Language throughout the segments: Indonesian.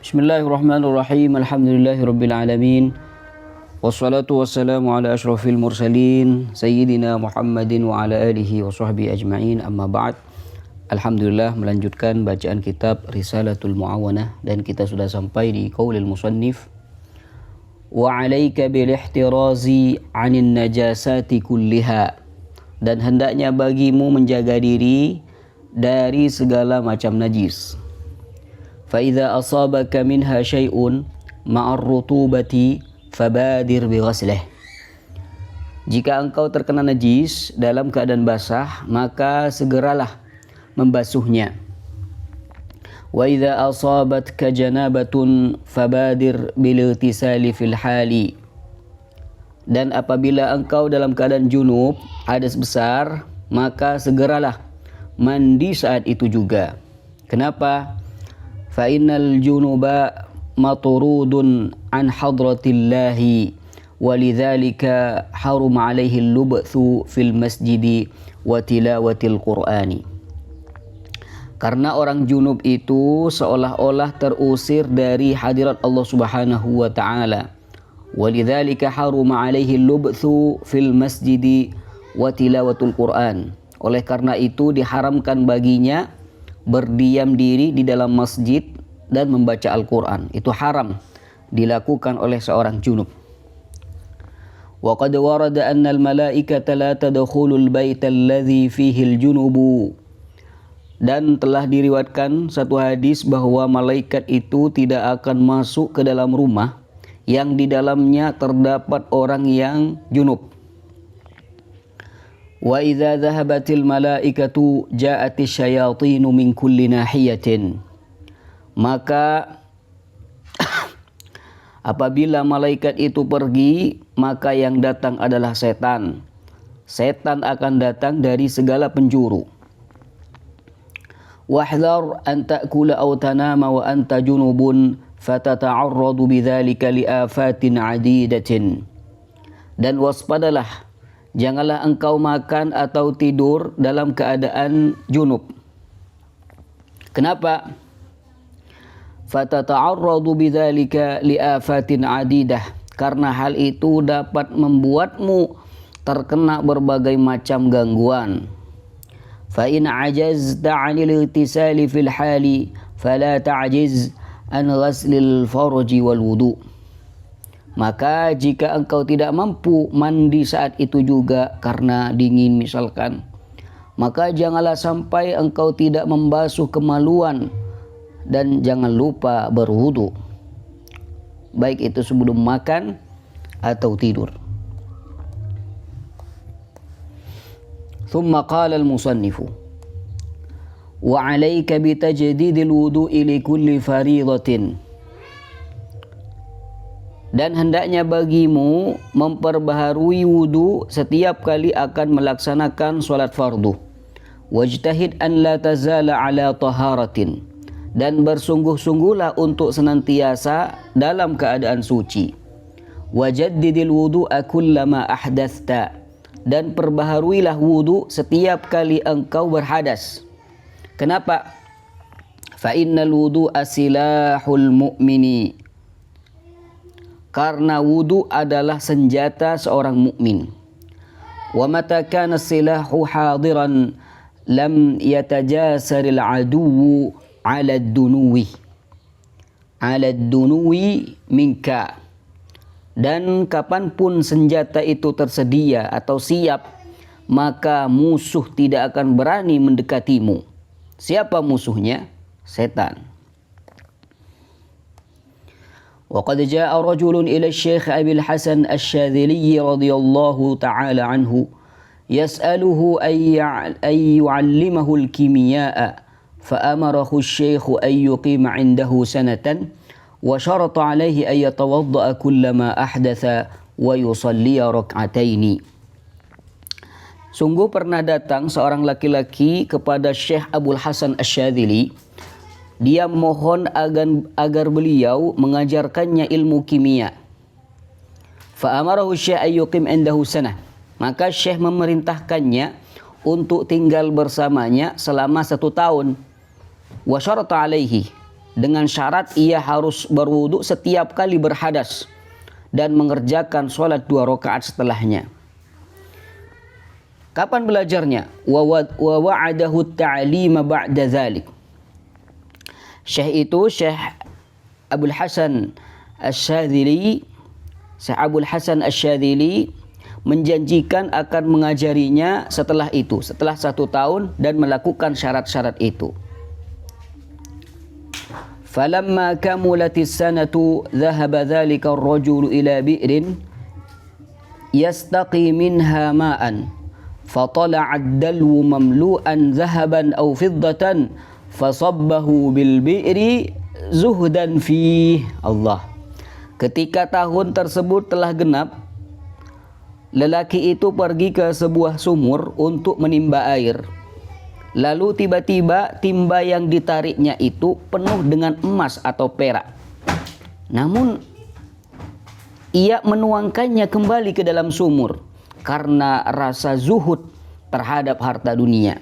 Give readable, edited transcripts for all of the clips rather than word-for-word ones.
Bismillahirrahmanirrahim. Alhamdulillahirabbil alamin. Wassalatu wassalamu ala asyrafil mursalin sayyidina Muhammadin wa ala alihi wa sahbihi ajma'in. Amma ba'd. Alhamdulillah, melanjutkan bacaan kitab Risalatul Mu'awanah, dan kita sudah sampai di qaulil musannif wa 'alaika bil ihtirazi 'anil najasati kulliha, dan hendaknya bagimu menjaga diri dari segala macam najis. فَإِذَا أَصَابَكَ مِنْهَا شَيْءٌ مَعَ الرُّطُوبَةِ فَبَادِرْ بِغَسْلِهِ. Jika engkau terkena najis dalam keadaan basah, maka segeralah membasuhnya. وَإِذَا أَصَابَتْكَ جَنَابَةٌ فَبَادِرْ بِالِاغْتِسَالِ فِي الْحَالِ. Dan apabila engkau dalam keadaan junub, hadas besar, maka segeralah mandi saat itu juga. Kenapa? Fa'innal junuba maturudun an hadratillahi walidzalika harum alaihi al-lubthu fil masjidi wa tilawatil qur'ani. Karena orang junub itu seolah-olah terusir dari hadirat Allah Subhanahu wa ta'ala. Walidzalika harum alaihi al-lubthu fil masjidi wa tilawatul qur'an. Oleh karena itu diharamkan baginya berdiam diri di dalam masjid dan membaca Al-Quran. Itu haram dilakukan oleh seorang junub. Wa qad warada anna al-malaikata la tadkhulul baita alladhi fihi al-junubu. Dan telah diriwayatkan satu hadis bahwa malaikat itu tidak akan masuk ke dalam rumah yang di dalamnya terdapat orang yang junub. Wa idza dhahabatil malaikatu ja'atis syayatinu min kulli nahiyatin. Maka apabila malaikat itu pergi, maka yang datang adalah setan. Setan akan datang dari segala penjuru. Wahdhar an ta'kula aw tanama wa anta junubun fatata'arradu bidzalika liafatin 'adidatin. Dan waspadalah, janganlah engkau makan atau tidur dalam keadaan junub. Kenapa? Fatata'arradu bidzalika liafatin 'adidah. Karena hal itu dapat membuatmu terkena berbagai macam gangguan. Fa in 'ajazta 'anil ightisali fil hali fala ta'jiz an ghaslil farji wal wudu'. Maka jika engkau tidak mampu mandi saat itu juga karena dingin misalkan, maka janganlah sampai engkau tidak membasuh kemaluan, dan jangan lupa berwudu, baik itu sebelum makan atau tidur. Thumma qala al-musannifu wa 'alaika bi tajdidil wudu'i li kulli fariidatin. Dan hendaknya bagimu memperbaharui wudu setiap kali akan melaksanakan sholat fardu. Wajtahid an la tazala ala taharatin. Dan bersungguh-sungguhlah untuk senantiasa dalam keadaan suci. Wajaddidil wudu'a kullama ahdathta. Dan perbaharuilah wudu setiap kali engkau berhadas. Kenapa? Fa innal wudu'a silahul mu'mini. Karena wudu adalah senjata seorang mukmin. Wa mata kana silahu hadiran lam yatajasaril aduwwu 'ala ad-dunuwi minka. Dan kapanpun senjata itu tersedia atau siap, maka musuh tidak akan berani mendekatimu. Siapa musuhnya? Setan. وقد جاء رجل إلى الشيخ أبي الحسن الشاذلي رضي الله تعالى عنه يسأله أن يعلمه الكيمياء فأمره الشيخ أن يقيم عنده سنة وشرط عليه أن يتوضأ كلما أحدث ويصلي ركعتين. Sungguh pernah datang seorang laki-laki kepada Syekh Abul Hasan Asy-Syadzili. Dia mohon agar beliau mengajarkannya ilmu kimia. Fa'amarahu Syekh ayyuqim indahu sanah. Maka Syekh memerintahkannya untuk tinggal bersamanya selama 1 tahun. Wa syarata alaihi, dengan syarat ia harus berwudu setiap kali berhadas dan mengerjakan sholat 2 rakaat setelahnya. Kapan belajarnya? Wa wa'adahu at-ta'lima ba'da dzalik. Syekh Abul Hasan Asy-Syadzili, Syekh Abul Hasan Asy-Syadzili menjanjikan akan mengajarinya setelah itu, setelah 1 tahun dan melakukan syarat-syarat itu. Falamma kamulatis sanatu dhahaba dzalika ar-rajulu ila bi'rin yastaqi minha ma'an fatala'a ad-dalwu mamlu'an dhahaban aw fiddatan fasabbahu bil bi'ri zuhdan fih. Allah. Ketika tahun tersebut telah genap, lelaki itu pergi ke sebuah sumur untuk menimba air. Lalu tiba-tiba timba yang ditariknya itu penuh dengan emas atau perak. Namun ia menuangkannya kembali ke dalam sumur karena rasa zuhud terhadap harta dunia.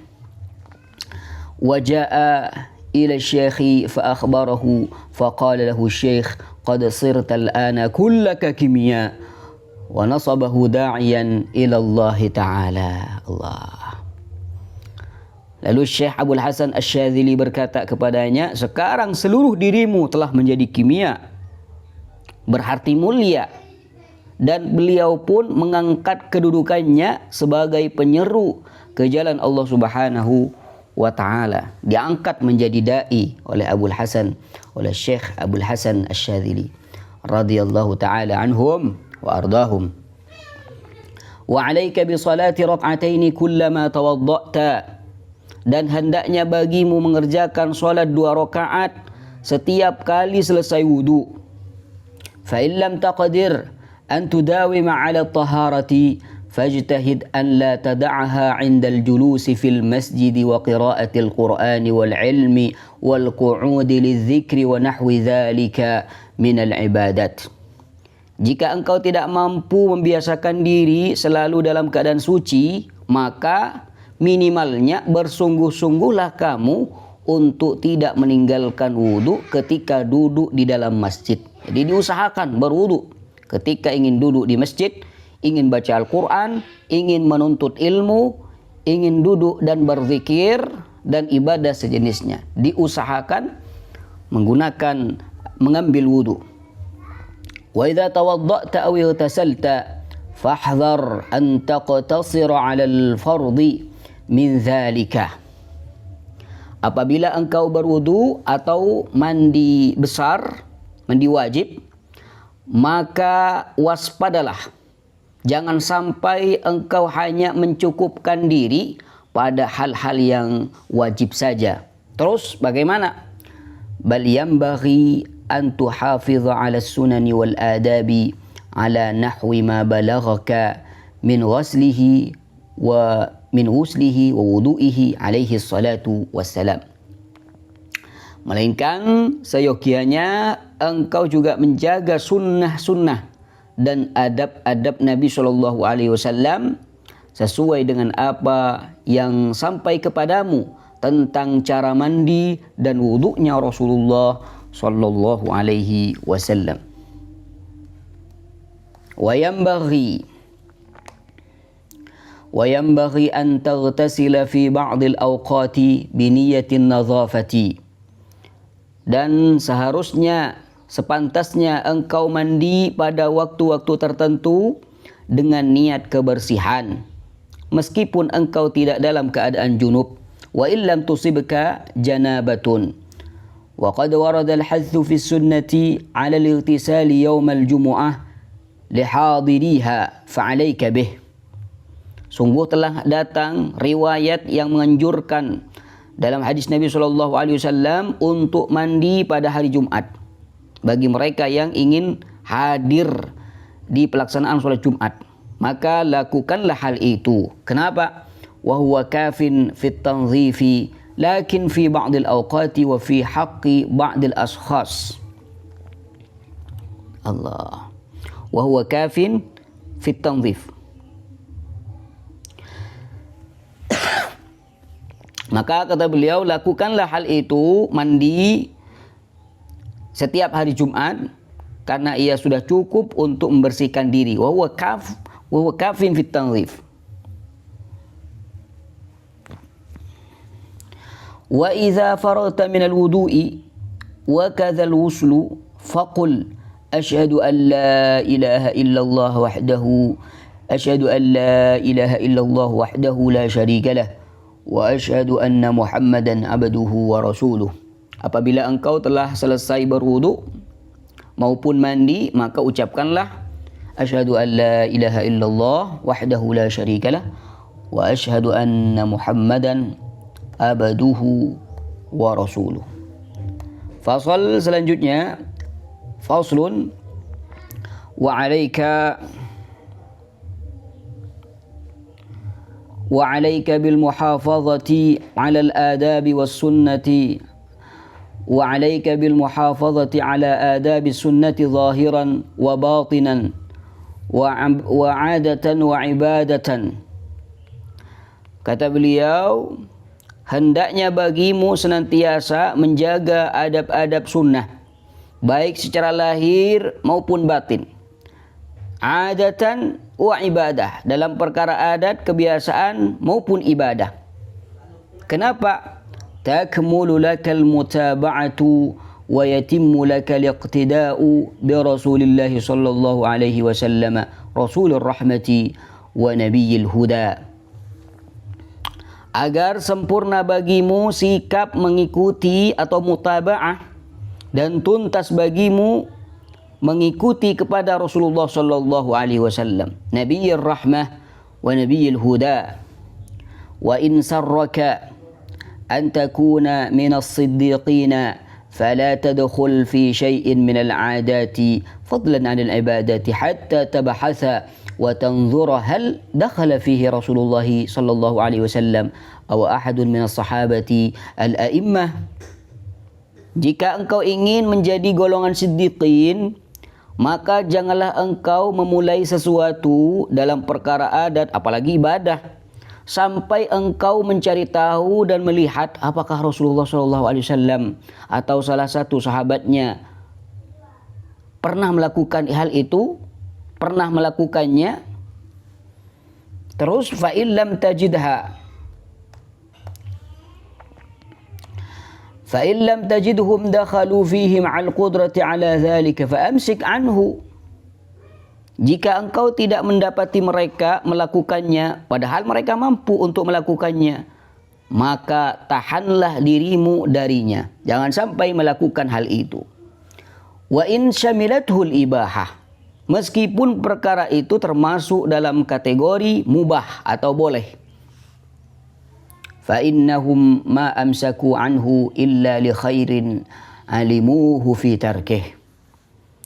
Waja'a ila syekhi fa akhbarahu fa qala lahu syekh qad sirta al-ana kullaka kimia wa nasabahu da'iyan ila Allah Ta'ala. Allah. Lalu Syekh Abul Hasan Asy-Syadzili berkata kepadanya, sekarang seluruh dirimu telah menjadi kimia, berarti mulia. Dan beliau pun mengangkat kedudukannya sebagai penyeru ke jalan Allah Subhanahu wa Ta'ala. Diangkat menjadi da'i oleh oleh Syekh Abul Hasan Asy-Syadzili radhiyallahu ta'ala anhum wa ardahum. Wa 'alaika bi salati rak'ataini kullama tawadda'ta, dan hendaknya bagimu mengerjakan salat 2 rakaat setiap kali selesai wudu. Fa in lam taqdir an tudawima 'ala at-taharati fajtahid an la tad'aha 'inda al-julusi fil masjid wa qira'ati al-Qur'ani wal 'ilmi wal qu'udi lidh-dhikri wa nahwi dhalika min al-ibadat. Jika engkau tidak mampu membiasakan diri selalu dalam keadaan suci, maka minimalnya bersungguh-sungguhlah kamu untuk tidak meninggalkan wudu ketika duduk di dalam masjid. Jadi diusahakan berwudu ketika ingin duduk di masjid, ingin baca Al-Quran, ingin menuntut ilmu, ingin duduk dan berzikir dan ibadah sejenisnya. Diusahakan mengambil wudu. Wa idza tawadda'ta aw igtasalta fahdhar an taqtasira 'ala al-fardhi min dzalika. Apabila engkau berwudu atau mandi besar, mandi wajib, maka waspadalah. Jangan sampai engkau hanya mencukupkan diri pada hal-hal yang wajib saja. Terus bagaimana? Bal yanbaghi an tuhafidha 'ala as-sunani wal adabi 'ala nahwi ma balaghaka min ghuslihi wa wudu'ihi alaihi salatu wassalam. Melainkan seyogianya engkau juga menjaga sunnah-sunnah dan adab-adab Nabi SAW sesuai dengan apa yang sampai kepadamu tentang cara mandi dan wudu'nya Rasulullah sallallahu alaihi wasallam. Wa yanbaghi an taghtasila fi ba'd al-awqati bi niyyatin nadhafati. Dan seharusnya sepantasnya engkau mandi pada waktu-waktu tertentu dengan niat kebersihan, meskipun engkau tidak dalam keadaan junub. Wa illam tusibka janabatun. Wa qad warada al-hadthu fi sunnati 'ala al-ightisali yawm al-jumu'ah li hadiriha fa 'alayka bih. Sungguh telah datang riwayat yang menganjurkan dalam hadis Nabi SAW untuk mandi pada hari Jumat bagi mereka yang ingin hadir di pelaksanaan sholat Jumat. Maka lakukanlah hal itu. Kenapa? Wa huwa kafin fit tanzifi lakin fi ba'd al-awqati wa fi haqqi ba'd al-ashkhas. Allah. Wa huwa kafin fit tanzif. Maka kata beliau, lakukanlah hal itu, mandi setiap hari Jumat karena ia sudah cukup untuk membersihkan diri. Wa huwa kafin fit tanzif. Wa idza faragta min al-wudu'i wa kadha al-wuslu faqul asyhadu an la ilaha illallah wahdahu asyhadu an la ilaha illallah wahdahu la syarika lah wa asyhadu anna Muhammadan abduhu wa rasuluh. Apabila engkau telah selesai berwudu maupun mandi, maka ucapkanlah asyhadu an la ilaha illallah wahdahu la syarika lah wa asyhadu anna Muhammadan abduhu wa rasuluh. Fasal selanjutnya, faslun wa 'alaika bil muhafazati 'ala al-adab was sunnati wa 'alaika bil muhafazati 'ala adab sunnati zahiran wa batinan wa 'adatan wa ibadatan. Kata beliau, hendaknya bagimu senantiasa menjaga adab-adab sunnah, baik secara lahir maupun batin. Adatan wa ibadah, dalam perkara adat, kebiasaan maupun ibadah. Kenapa? Takmulu lakal mutaba'atu wa yatimmu lakal iqtida'u bi Rasulillah sallallahu alaihi wasallam, Rasulur rahmati wa nabiyil huda. Agar sempurna bagimu sikap mengikuti atau mutaba'ah dan tuntas bagimu mengikuti kepada Rasulullah sallallahu alaihi wasallam, Nabiyir rahmah wa nabiyil huda. Wa in sarraka an takuna min as-siddiqina fala tadkhul fi shay'in min al-'adati fadlan 'an al-ibadati hatta tabhatha wa tanzura hal dakhala fihi Rasulullah sallallahu alaihi wasallam aw ahadun min as-sahabati al-a'immah. Jika engkau ingin menjadi golongan siddiqin, maka janganlah engkau memulai sesuatu dalam perkara adat, apalagi ibadah, sampai engkau mencari tahu dan melihat apakah Rasulullah sallallahu alaihi wasallam atau salah satu sahabatnya pernah melakukan hal itu, pernah melakukannya. Terus fa in lam tajidhum dakhalu fihi ma'al qudrati ala dhalika fa amsik anhu. Jika engkau tidak mendapati mereka melakukannya padahal mereka mampu untuk melakukannya, maka tahanlah dirimu darinya, jangan sampai melakukan hal itu. Wa in syamilathul ibahah, meskipun perkara itu termasuk dalam kategori mubah atau boleh. Fa innahum ma amsaku anhu illa li khairin alimuhu fi tarkih.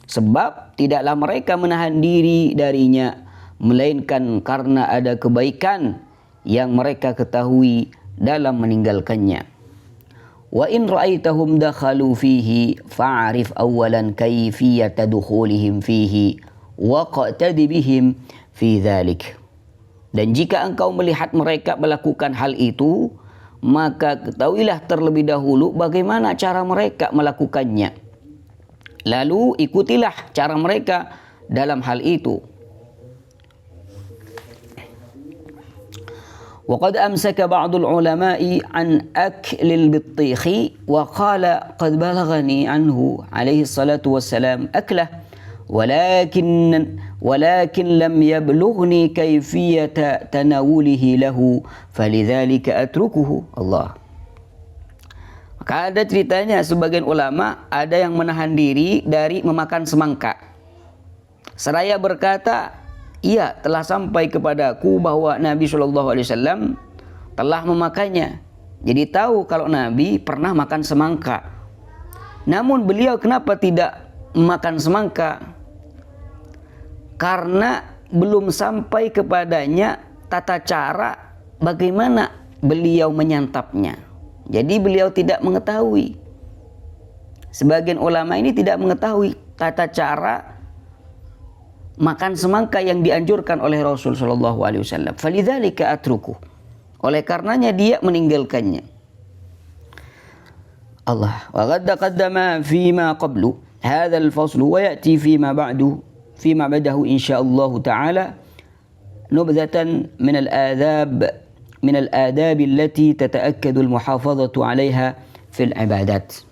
Sebab tidaklah mereka menahan diri darinya melainkan karena ada kebaikan yang mereka ketahui dalam meninggalkannya. Wa in ra'aitahum dakhalu fihi fa'rif awalan kayfiyata dukhulihim fihi wa qatadi bihim fi dhalik. Dan jika engkau melihat mereka melakukan hal itu, maka ketahuilah terlebih dahulu bagaimana cara mereka melakukannya. Lalu ikutilah cara mereka dalam hal itu. وقد أمسك بعض العلماء عن أكل البطيخ وقال قد بلغني عنه عليه الصلاة والسلام أكله ولكن لم يبلغني كيفية تناوله له فلذلك أتركه. Allah. Maka ada ceritanya sebagian ulama ada yang menahan diri dari memakan semangka. Seraya berkata, ia telah sampai kepadaku bahwa Nabi SAW telah memakannya. Jadi tahu kalau Nabi pernah makan semangka. Namun beliau kenapa tidak memakan semangka? Karena belum sampai kepadanya tata cara bagaimana beliau menyantapnya. Jadi beliau tidak mengetahui. Sebagian ulama ini tidak mengetahui tata cara makan semangka yang dianjurkan oleh Rasul sallallahu alaihi wasallam. Falidzalika atruku. Oleh karenanya dia meninggalkannya. Allah. Wa qad taqaddama fima qablu hadha al-fasl wa ya'ti fima ba'dahu insyaallah ta'ala nubdhatan min al-adab allati tata'akkadu al-muhafazatu 'alayha fil ibadat.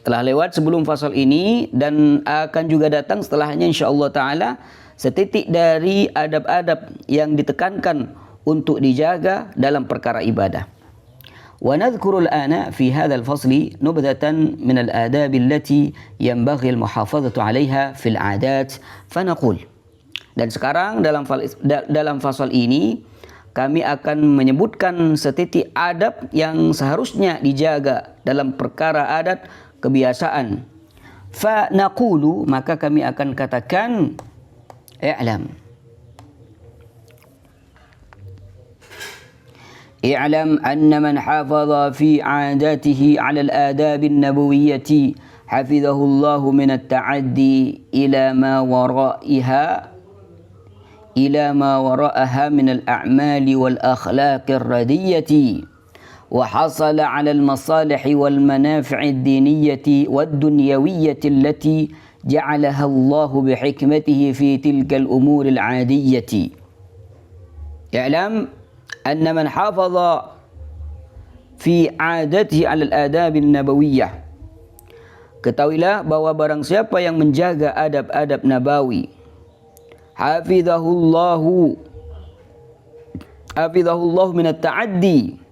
Telah lewat sebelum fasal ini dan akan juga datang setelahnya insyaallah ta'ala setitik dari adab-adab yang ditekankan untuk dijaga dalam perkara ibadah. Wa nadhkuru al-ana fi hadha al-fasli nubdhatan min al-adab allati yanbaghi al-muhafazatu 'alayha fil 'adat fa naqul. Dan sekarang dalam fasal ini kami akan menyebutkan setitik adab yang seharusnya dijaga dalam perkara adat kebiasaan. Fa naqulu, maka kami akan katakan i'lam anna man hafaza fi 'adatihi 'ala al-adab an-nabawiyyati hafizahu Allah min at-ta'addi ila ma wara'aha min al-a'mal wal akhlaq ar-radiyyati وحصل على المصالح والمنافع الدينية والدنيوية التي جعلها الله بحكمته في تلك الأمور العادية. اعلم أن من حافظ في عادته على الآداب النبوية. Ketahuilah bahwa barang siapa yang menjaga adab-adab nabawi, hafizahullahu min at-ta'addi,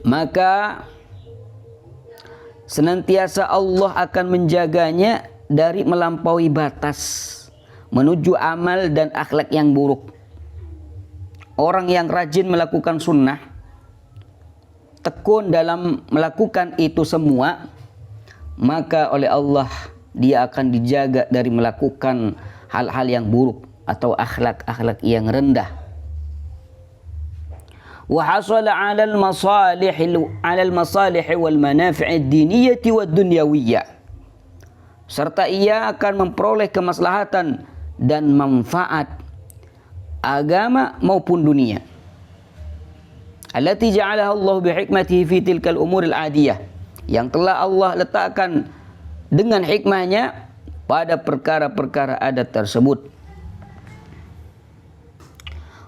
maka senantiasa Allah akan menjaganya dari melampaui batas menuju amal dan akhlak yang buruk. Orang yang rajin melakukan sunnah, tekun dalam melakukan itu semua, maka oleh Allah dia akan dijaga dari melakukan hal-hal yang buruk atau akhlak-akhlak yang rendah. وحصل على المصالح والمنافع الدينية والدنيوية, serta ia akan memperoleh kemaslahatan dan manfaat agama maupun dunia. Allati ja'alaha Allah bihikmatihi fi tilkal umuril adiyah, yang telah Allah letakkan dengan hikmahnya pada perkara-perkara adat tersebut.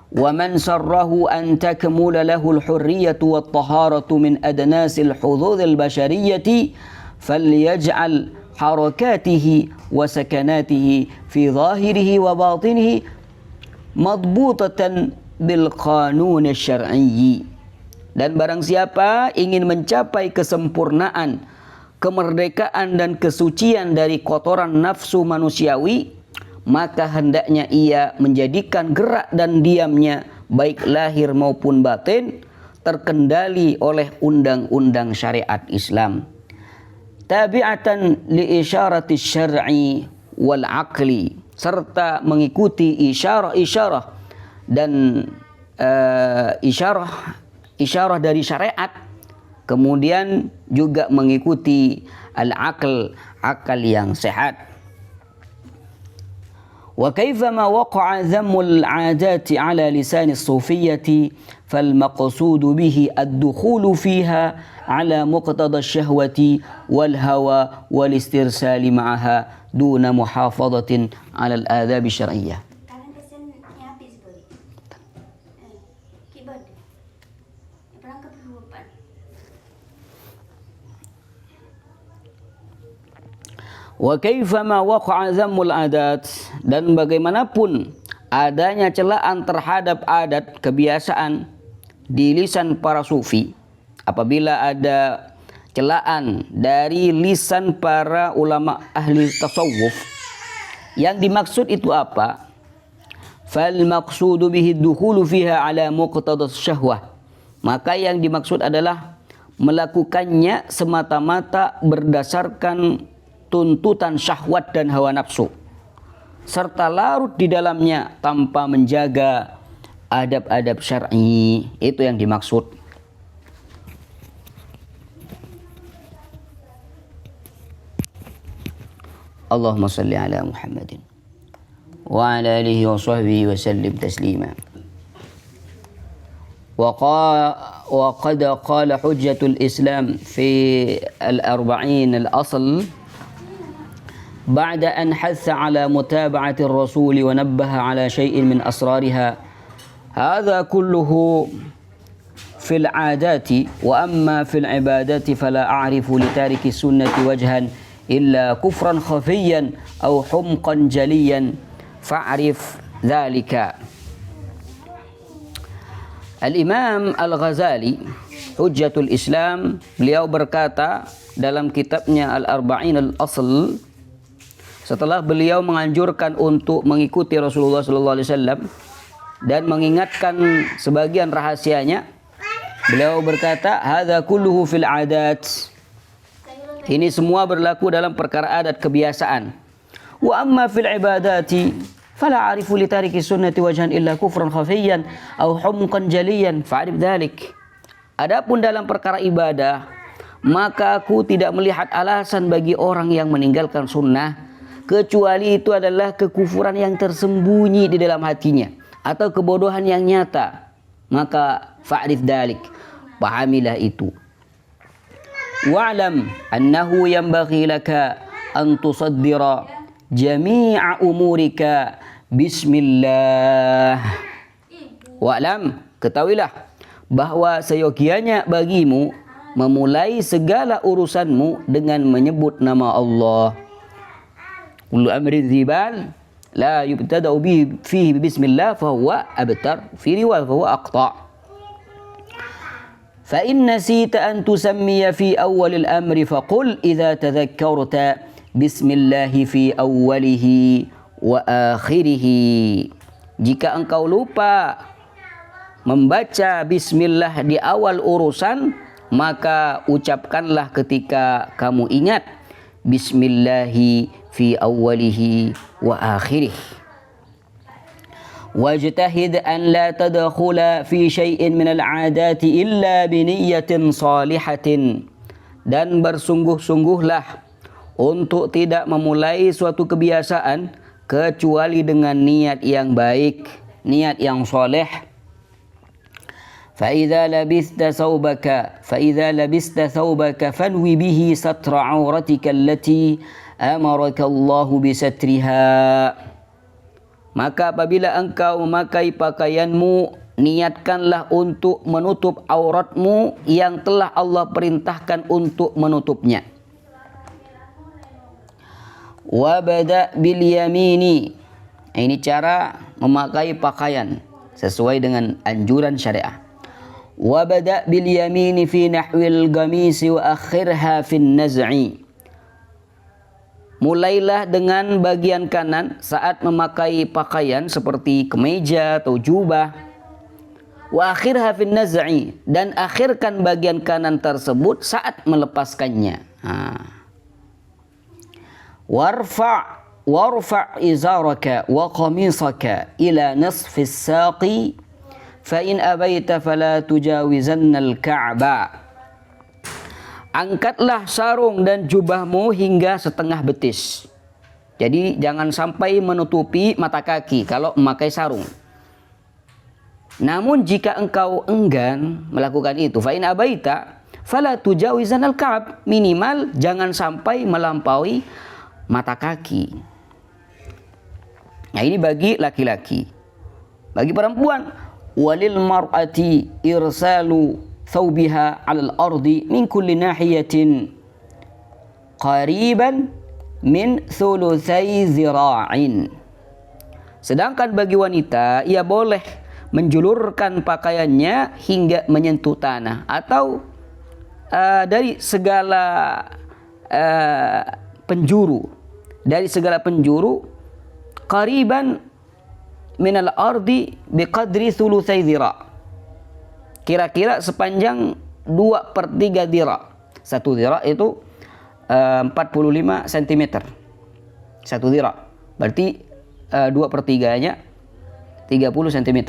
ومن سره أن تكمل له الحرية والطهارة من أدناس الحظوظ البشرية فليجعل حركاته وسكناته في ظاهره وباطنه مضبوطة بالقانون الشرعي. Dan barang siapa ingin mencapai kesempurnaan, kemerdekaan dan kesucian dari kotoran nafsu manusiawi, maka hendaknya ia menjadikan gerak dan diamnya baik lahir maupun batin terkendali oleh undang-undang syariat Islam, tabi'atan li isyarati syar'i wal aqli, serta mengikuti isyarah-isyarah dan isyarah dari syariat, kemudian juga mengikuti al-aql, akal yang sehat. وكيفما وقع ذم العادات على لسان الصوفية فالمقصود به الدخول فيها على مقتضى الشهوة والهوى والاسترسال معها دون محافظة على الآداب الشرعية. Wa kaifama waqa'a dhammul adat, dan bagaimanapun adanya celaan terhadap adat kebiasaan di lisan para sufi, apabila ada celaan dari lisan para ulama ahli tasawuf, yang dimaksud itu apa? Fal maqsudu bihi dukhulu fiha ala muqtadas syahwah, maka yang dimaksud adalah melakukannya semata-mata berdasarkan tuntutan syahwat dan hawa nafsu, serta larut di dalamnya tanpa menjaga adab-adab syar'i. Itu yang dimaksud. Allahumma salli ala Muhammadin wa ala alihi wa sahbihi wa sallim taslima. وقد قال حجة الإسلام في الأربعين الأصل بعد أن حث على متابعة الرسول ونبه على شيء من أسرارها هذا كله في العادات وأما في العبادات فلا أعرف لتارك السنة وجها إلا كفرا خفيا أو حمقا جليا فاعرف ذلك. Al-Imam Al-Ghazali Hujjatul Islam, beliau berkata dalam kitabnya Al-Arba'in Al-Asl, setelah beliau menganjurkan untuk mengikuti Rasulullah SAW dan mengingatkan sebagian rahasianya, beliau berkata, hadza kulluhu fil adat. Ini semua berlaku dalam perkara adat kebiasaan. Wa amma fil ibadati fala a'rifu li tariki sunnati wajhan illa kufran khafiyyan aw humqan jaliyan fa'rif dzalik. Adapun dalam perkara ibadah, maka aku tidak melihat alasan bagi orang yang meninggalkan sunnah kecuali itu adalah kekufuran yang tersembunyi di dalam hatinya atau kebodohan yang nyata. Maka fa'rif dzalik, pahamilah itu. Wa'lam annahu yanbaghi laka an tusaddira jami'a umurika bismillah. Wa'lam, ketahuilah bahwa seyogianya bagimu memulai segala urusanmu dengan menyebut nama Allah. Kullu amrin dzibal la yubtada'u bihi fihi bismillah fa huwa abtar, fi riwayah fa huwa aqta'. Fa in nasita an tusammiya fi awwal al-amri faqul idza tadhakkarta bismillahi fi awwalihi wa akhirihi. Jika engkau lupa membaca bismillah di awal urusan, maka ucapkanlah ketika kamu ingat bismillahi fi awwalihi wa akhirih. Wajtahid an la tadkhula fi syai'in min al-'adati illa bi niyyatin salihatin. Dan bersungguh-sungguhlah untuk tidak memulai suatu kebiasaan kecuali dengan niat yang baik, niat yang soleh. فإذا لبست ثوبك فانوي به ستر عورتك التي أمرك الله بسترها. Maka apabila engkau memakai pakaianmu, niatkanlah untuk menutup auratmu yang telah Allah perintahkan untuk menutupnya. Wabda' bil yamini. Ini cara memakai pakaian sesuai dengan anjuran syariah. Wabda' bil yamini fi nahwil gamisi wa akhirha fin naz'i. Mulailah dengan bagian kanan saat memakai pakaian seperti kemeja atau jubah. Wa akhirha fin naz'i, dan akhirkan bagian kanan tersebut saat melepaskannya. Warfa' izaraka wa qamisaka ila nisfis saqi fa in abaita fala tujawizanna al-ka'ba. Angkatlah sarung dan jubahmu hingga setengah betis. Jadi jangan sampai menutupi mata kaki kalau memakai sarung. Namun jika engkau enggan melakukan itu, fa in abaita fala tujawizan al-ka'b, minimal jangan sampai melampaui mata kaki. Nah, ini bagi laki-laki. Bagi perempuan, walil mar'ati irsalu thawbiha 'alal ardi min kulli nahiyatin qariban min thulutsai zira'in. Sedangkan bagi wanita, ia boleh menjulurkan pakaiannya hingga menyentuh tanah atau dari segala penjuru, qariban minal ardi biqadri thulutsai zira'. Kira-kira sepanjang 2/3 dira'. 1 dira' itu 45 cm. 1 dira'. Berarti 2/3-nya 30 cm.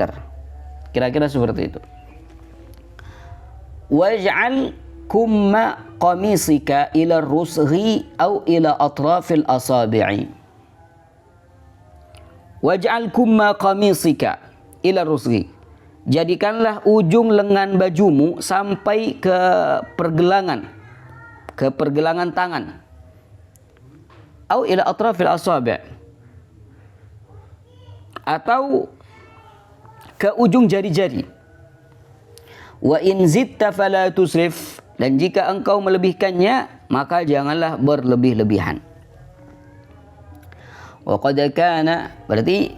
Kira-kira seperti itu. Waj'al kumma qamisika ila rusghi au ila atrafil asabi'i. Waj'al kumma qamisika ila rusghi. jadikanlah ujung lengan bajumu sampai ke pergelangan tangan. Au ila atrafil asabi', atau ke ujung jari-jari. Wa in zitta fala tusrif, dan jika engkau melebihkannya maka janganlah berlebih-lebihan. Wa qad kana, berarti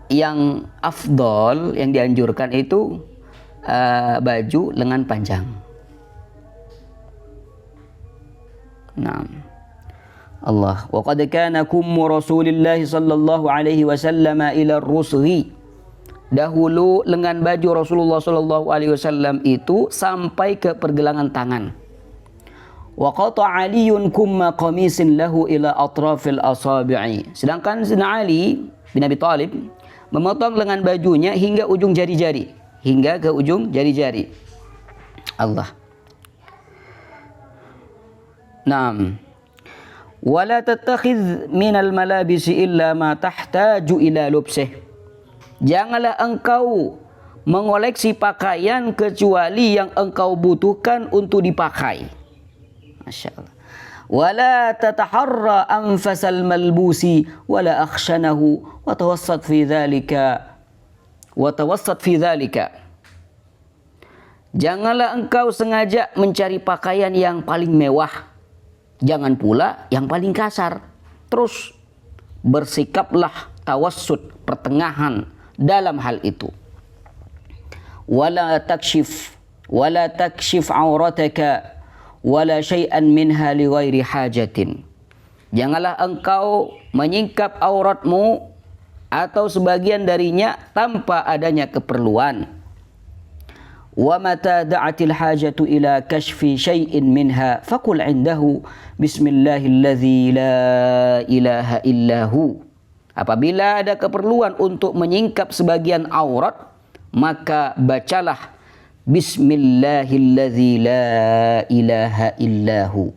yang afdol, yang dianjurkan itu baju lengan panjang. Naam. Allah, wa qad kana kummu Rasulillah sallallahu alaihi wasallam ila ar-rusghi. Dahulu lengan baju Rasulullah sallallahu alaihi wasallam itu sampai ke pergelangan tangan. Wa qata Aliun kumma qamisin lahu ila atrafil asabi'i. Sedangkan Sayyidina Ali bin Abi Thalib memotong lengan bajunya hingga ujung jari-jari, hingga ke ujung jari-jari. Allah. Naam. Wala tattakhidh minal malabisi illa ma tahtaju ila lubsih. Janganlah engkau mengoleksi pakaian kecuali yang engkau butuhkan untuk dipakai. Masya Allah. Wala tataharra anfasal malbusi wala akhshanahu wa tawassat fi dhalika. Janganlah engkau sengaja mencari pakaian yang paling mewah, jangan pula yang paling kasar. Terus bersikaplah tawassut, pertengahan dalam hal itu. Wala takshif aurataka wala syai'an minha li ghairi hajatin. Janganlah engkau menyingkap auratmu atau sebagian darinya tanpa adanya keperluan. Wa mata da'atil hajatu ila kashfi syai'in minha faqul 'indahu bismillahilladzi la ilaha illahu. Apabila ada keperluan untuk menyingkap sebagian aurat, maka bacalah bismillahilladzi la ilaha illahu.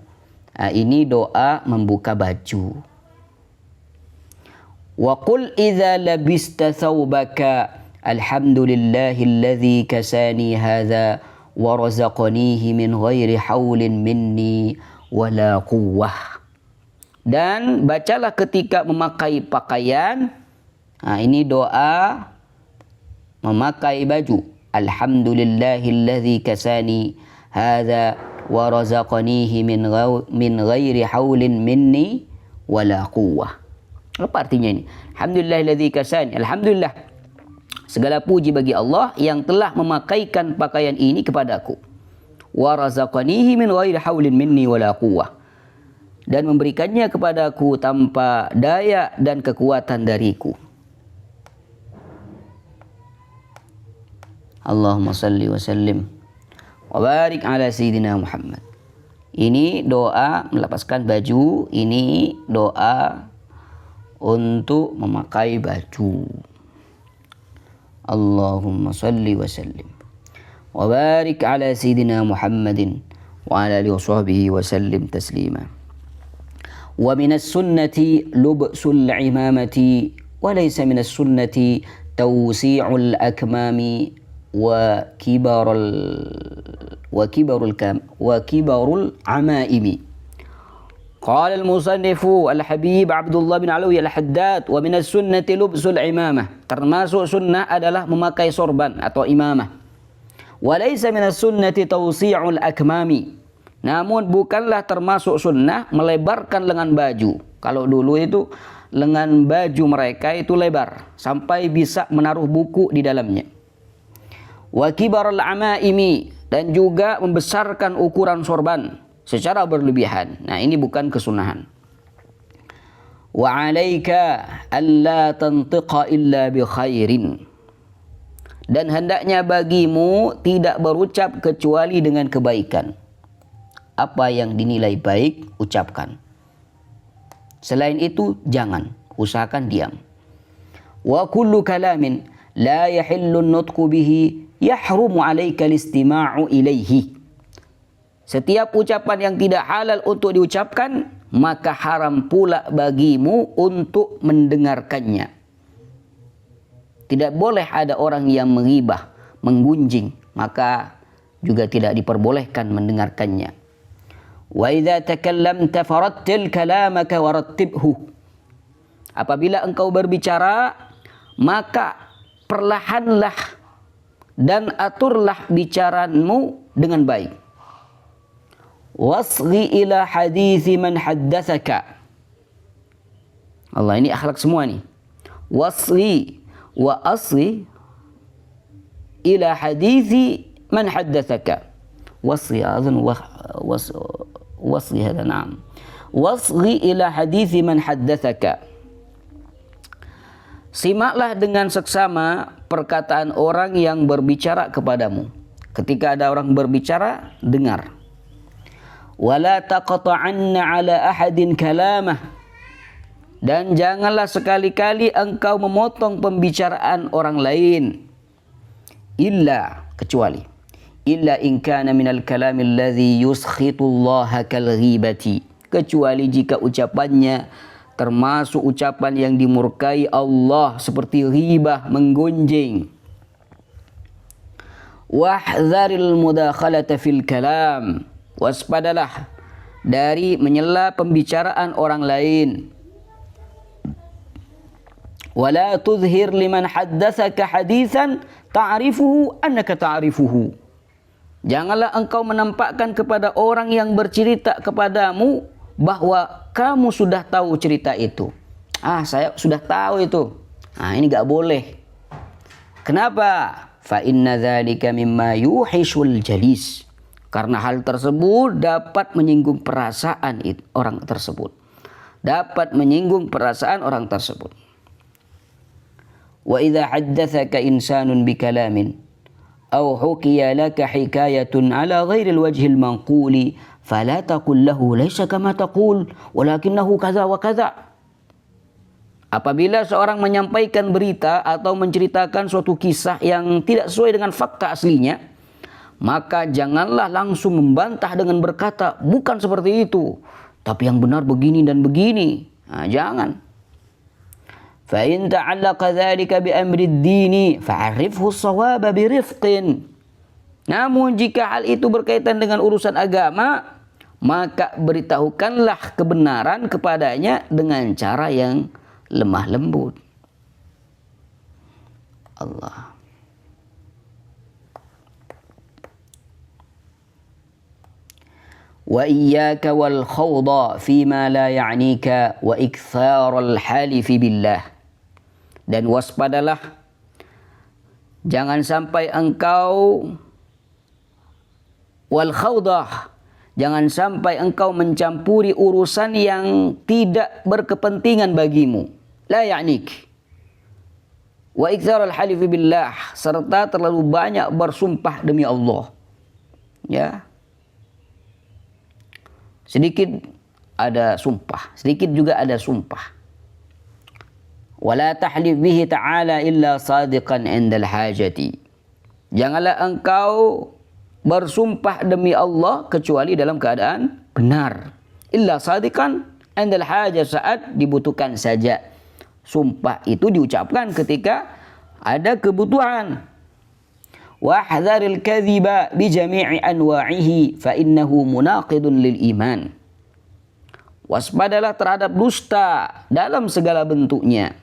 Ini doa membuka baju. Wa qul idza labista thawbaka alhamdulillahilladzi kasani hadza wa razaqanihi min ghairi haulin minni wala quwwah. Dan bacalah ketika memakai pakaian, ini doa memakai baju. Alhamdulillahilladzi kasani hadza wa razaqanihi min ghairi haulin minni wala quwwah. Apa artinya ini? Alhamdulillahilladzi kasani. Alhamdulillah, segala puji bagi Allah yang telah memakaikan pakaian ini kepadaku. Wa razaqanihi min ghairi haulin minni wala quwwah. Dan memberikannya kepadaku tanpa daya dan kekuatan dariku. Allahumma salli wa sallim wa barik ala sayyidina Muhammad. Ini doa melepaskan baju, ini doa untuk memakai baju. Allahumma salli wa sallim wa barik ala sayyidina Muhammadin wa ala alihi wa sahbihi wa sallim taslima. Wa minas sunnati lubsul imamati wa laysa minas sunnati tawsi'ul akmami wa kibarul amaimi. Qala al-musannifu al-habib Abdullah bin Alawi al-Haddad, wa minas sunnati lubsul imamah. Termasuk sunnah adalah memakai sorban atau imamah. Wa laysa minas sunnati tawsi'ul akmami. Namun bukanlah termasuk sunnah melebarkan lengan baju. Kalau dulu itu lengan baju mereka itu lebar sampai bisa menaruh buku di dalamnya. Wa kibarul amaimi, dan juga membesarkan ukuran sorban secara berlebihan. Nah, ini bukan kesunahan. Wa 'alaika alla tantiqa illa bi khairin. Dan hendaknya bagimu tidak berucap kecuali dengan kebaikan. Apa yang dinilai baik, ucapkan. Selain itu, jangan. Usahakan diam. Wa kullu kalamin la yahillu an-nutqu bihi yahrumu 'alaika al-istima'u ilaihi. Setiap ucapan yang tidak halal untuk diucapkan, maka haram pula bagimu untuk mendengarkannya. Tidak boleh ada orang yang menghibah, menggunjing, maka juga tidak diperbolehkan mendengarkannya. Wa idza takallamta farattil kalamaka warattibhu. Apabila engkau berbicara, maka perlahanlah dan aturlah bicaramu dengan baik. Wasghi ila hadithi man haddatsaka. Allah, ini akhlak semua nih. Wasghi wa asghi ila hadithi man haddatsaka. Wasghi azan wasghi hada na'am. Wasghi ila hadithi man haddatsaka. Simaklah dengan seksama perkataan orang yang berbicara kepadamu. Ketika ada orang berbicara, dengar. Wala taqta'anna ala ahadin kalamah. Dan janganlah sekali-kali engkau memotong pembicaraan orang lain. Kecuali illa in kana minal kalamil ladzi yuskhitullaha kal ghibati. Kecuali jika ucapannya termasuk ucapan yang dimurkai Allah, seperti ghibah, menggunjing. Wahdzaril mudakhalata fil kalam. Waspadalah dari menyela pembicaraan orang lain. Wala tuzhir liman haddatsaka haditsan ta'rifuhu annaka ta'rifuhu. Janganlah engkau menampakkan kepada orang yang bercerita kepadamu bahwa kamu sudah tahu cerita itu. Saya sudah tahu itu. Ini gak boleh. Kenapa? Fa inna dzalika mimma yuhishul jalis. Karena hal tersebut dapat menyinggung perasaan orang tersebut. Dapat menyinggung perasaan orang tersebut. Wa idza haddatsaka insanun bikalamin aw hukiya laka hikayatun ala ghairil wajhil manquli fala taqul lahu laysa kama taqul walakinahu kadza wa kadza. Apabila seorang menyampaikan berita atau menceritakan suatu kisah yang tidak sesuai dengan fakta aslinya, maka janganlah langsung membantah dengan berkata, bukan seperti itu, tapi yang benar begini dan begini. Jangan. Fa in ta'allaqa dzalika bi amri ad-dini fa'rifhu as-shawaba bi rifqin. Namun jika hal itu berkaitan dengan urusan agama, maka beritahukanlah kebenaran kepadanya dengan cara yang lemah lembut. Allah. Wa iyyaka wal khawda fima la ya'nika wa iktharal halifi billah. Dan waspadalah, jangan sampai engkau wal khawdah, jangan sampai engkau mencampuri urusan yang tidak berkepentingan bagimu. La ya'nik. Wa iktsaral halifi billah, serta terlalu banyak bersumpah demi Allah. Ya. Sedikit ada sumpah, sedikit juga ada sumpah. Wala tahlif bihi ta'ala illa sadiqan 'indal hajati. Janganlah engkau bersumpah demi Allah kecuali dalam keadaan benar. Illa sadiqan 'indal hajah, saat dibutuhkan saja. Sumpah itu diucapkan ketika ada kebutuhan. Wahdharil kadhiba bi jami'i anwa'ihi fa innahu munaqidun lil iman. Waspadalah terhadap dusta dalam segala bentuknya,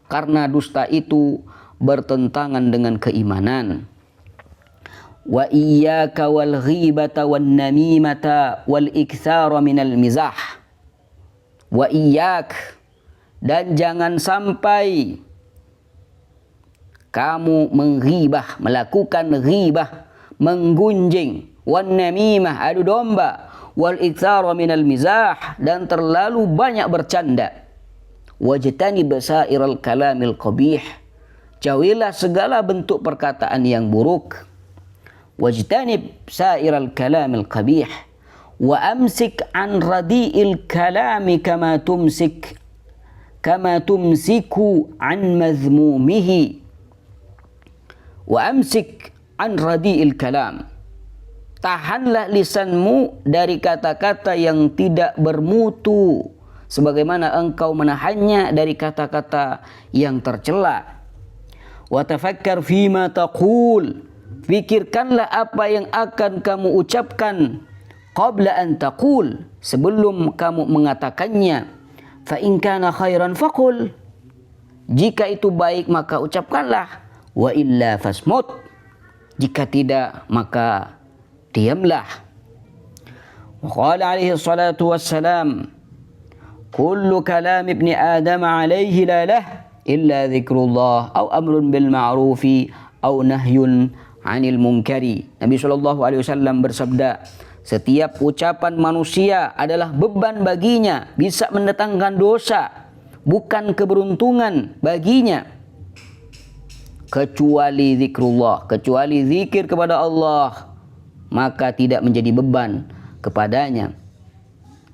karena dusta itu bertentangan dengan keimanan. Wa iyyaka wal ghibata wan namimata wal iktsara minal mizah. Wa iyyak, dan jangan sampai kamu menghibah, melakukan ghibah, menggunjing, wan namimah, adu domba, wal iktsara minal mizah, dan terlalu banyak bercanda. Wajtani basairal kalamil qabih, jauhilah segala bentuk perkataan yang buruk. Wajtani basairal kalamil qabih wa amsik an radi'il kalami kama tumsiku an madhmumihi. Wa amsik an radi'il kalam, tahanlah lisanmu dari kata-kata yang tidak bermutu, sebagaimana engkau menahannya dari kata-kata yang tercela. Wa tafakkar fima taqul, Fikirkanlah apa yang akan kamu ucapkan qabla an taqul, sebelum kamu mengatakannya. Fa in kana khairan faqul, jika itu baik maka ucapkanlah. Wa illa fasmut, jika tidak maka diamlah. Wa qala alaihi salatu wassalam, kullu kalam ibni adam alaihi la lah illa dzikrullah au amrun bil ma'rufi au nahyun 'anil munkari. Nabi SAW bersabda, setiap ucapan manusia adalah beban baginya, bisa mendatangkan dosa, bukan keberuntungan baginya, kecuali zikrullah, kecuali zikir kepada Allah, maka tidak menjadi beban kepadanya,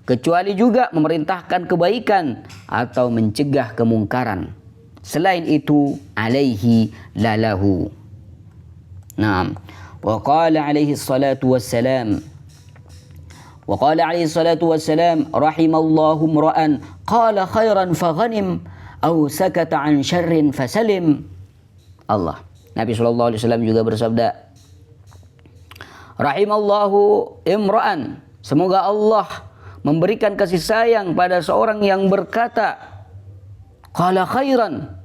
kecuali juga memerintahkan kebaikan atau mencegah kemungkaran. Selain itu, alaihi lalahu. Naam. Wa qala alaihi salatu wassalam, وقال عليه الصلاة والسلام رحم الله امرأ قال خيرا فغنم أو سكت عن شر فسلم. Allah, Nabi SAW juga bersabda, rahimallahu imra'an, semoga Allah memberikan kasih sayang pada seorang yang berkata qala khairan,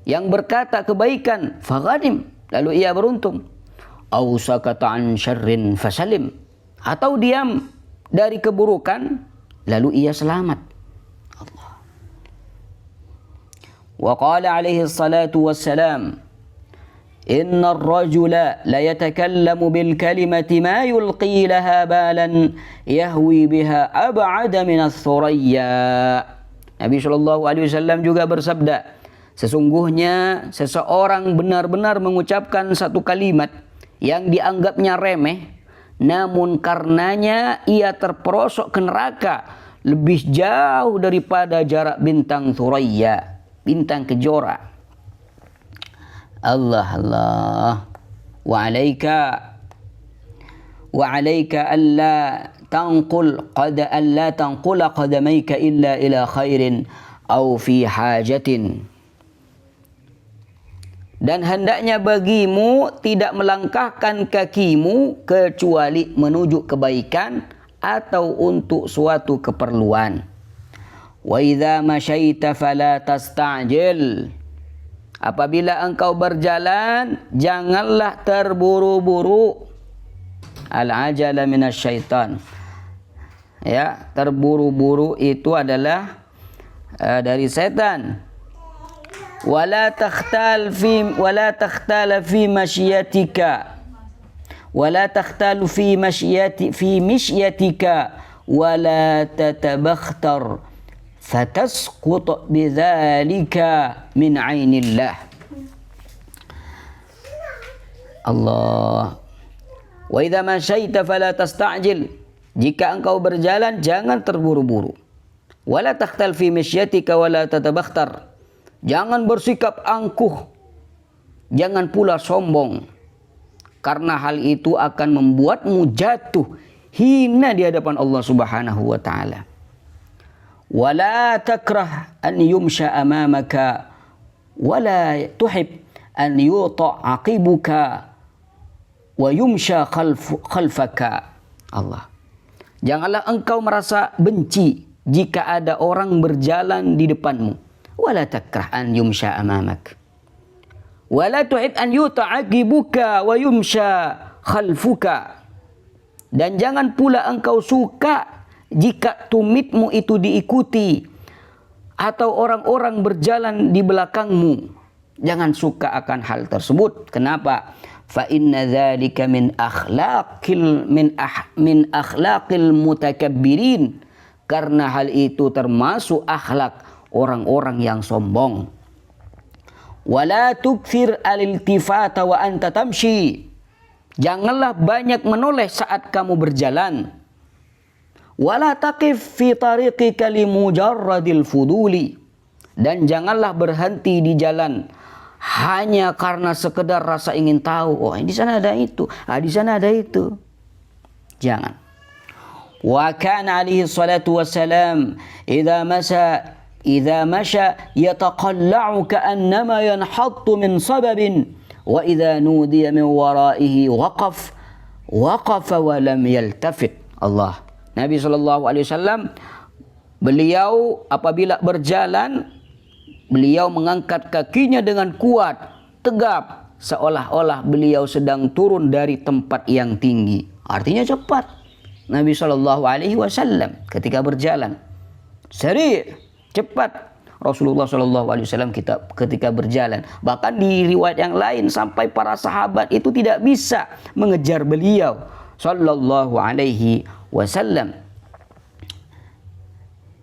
yang berkata kebaikan, faghanim, lalu ia beruntung, au sakata an syarrin fasalim, atau diam dari keburukan lalu ia selamat. Allah. Wa qala alaihi salatu wassalam, inna ar-rajula la yatakallamu bil kalimati ma yulqi laha balan yahwi biha ab'ada min ath-thuraya. Nabi SAW juga bersabda, sesungguhnya seseorang benar-benar mengucapkan satu kalimat yang dianggapnya remeh, namun karenanya ia terperosok ke neraka lebih jauh daripada jarak bintang Thuraya, bintang kejora. Allah. Wa alaika alla tanqula qadamaika illa ila khairin aw fi hajatin. Dan hendaknya bagimu tidak melangkahkan kakimu kecuali menuju kebaikan atau untuk suatu keperluan. Wa idza masyaita fala tasta'jil. Apabila engkau berjalan, janganlah terburu-buru. Al-ajala minasyaitan. Ya, terburu-buru itu adalah dari setan. Wala takhtal fi mashyatika wala tatabakhtar fatasqut bidzalika min ainillah. Allah. Wa idza masyaita fala tasta'jil, jika engkau berjalan jangan terburu-buru. Wala takhtal fi mashyatika wala tatabakhtar, jangan bersikap angkuh, jangan pula sombong, karena hal itu akan membuatmu jatuh hina di hadapan Allah Subhanahu wa taala. Wala takrah an yumsha amamaka wala tuhib an yuta aqibuka wa yumsha khalfaka. Allah. Janganlah engkau merasa benci jika ada orang berjalan di depanmu. Wala takrah an yumsha amamak wala tuhib an yuta'aqibuka wa yumsha khalfuka, dan jangan pula engkau suka jika tumitmu itu diikuti atau orang-orang berjalan di belakangmu. Jangan suka akan hal tersebut. Kenapa? Fa inna dzalika min akhlaqil mutakabbirin, karena hal itu termasuk akhlak orang-orang yang sombong. Wala tukthir al-iltifata wa anta tamshi, janganlah banyak menoleh saat kamu berjalan. Wala taqif fi tariqika li mujarradil fuduli, dan janganlah berhenti di jalan hanya karena sekedar rasa ingin tahu. Oh, di sana ada itu, di sana ada itu. Jangan. Wa kana alaihi salatu wassalam idza masya yataqalla'u ka'annama yanhattu min sababin wa idza nudiya min waraihi waqafa wa lam yaltafit. Allah. Nabi SAW, beliau apabila berjalan, beliau mengangkat kakinya dengan kuat, tegap, seolah-olah beliau sedang turun dari tempat yang tinggi. Artinya cepat. Nabi SAW ketika berjalan, seri, cepat. Rasulullah SAW ketika berjalan. Bahkan di riwayat yang lain sampai para sahabat itu tidak bisa mengejar beliau sallallahu alaihi wasallam.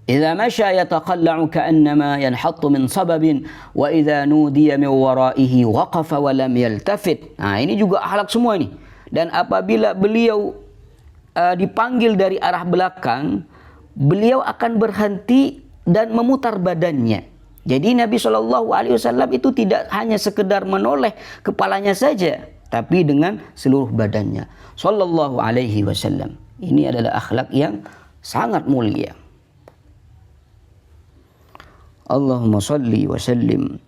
Idza masya yataqalla'u ka'annama yanhattu min sababin wa idza nudiya min waraihi waqafa wa lam yaltafit. Nah, ini juga akhlak semua ini. Dan apabila beliau dipanggil dari arah belakang, beliau akan berhenti dan memutar badannya. Jadi Nabi SAW itu tidak hanya sekedar menoleh kepalanya saja, tapi dengan seluruh badannya. Sallallahu alaihi wasallam. Ini adalah akhlak yang sangat mulia. Allahumma salli wa sallim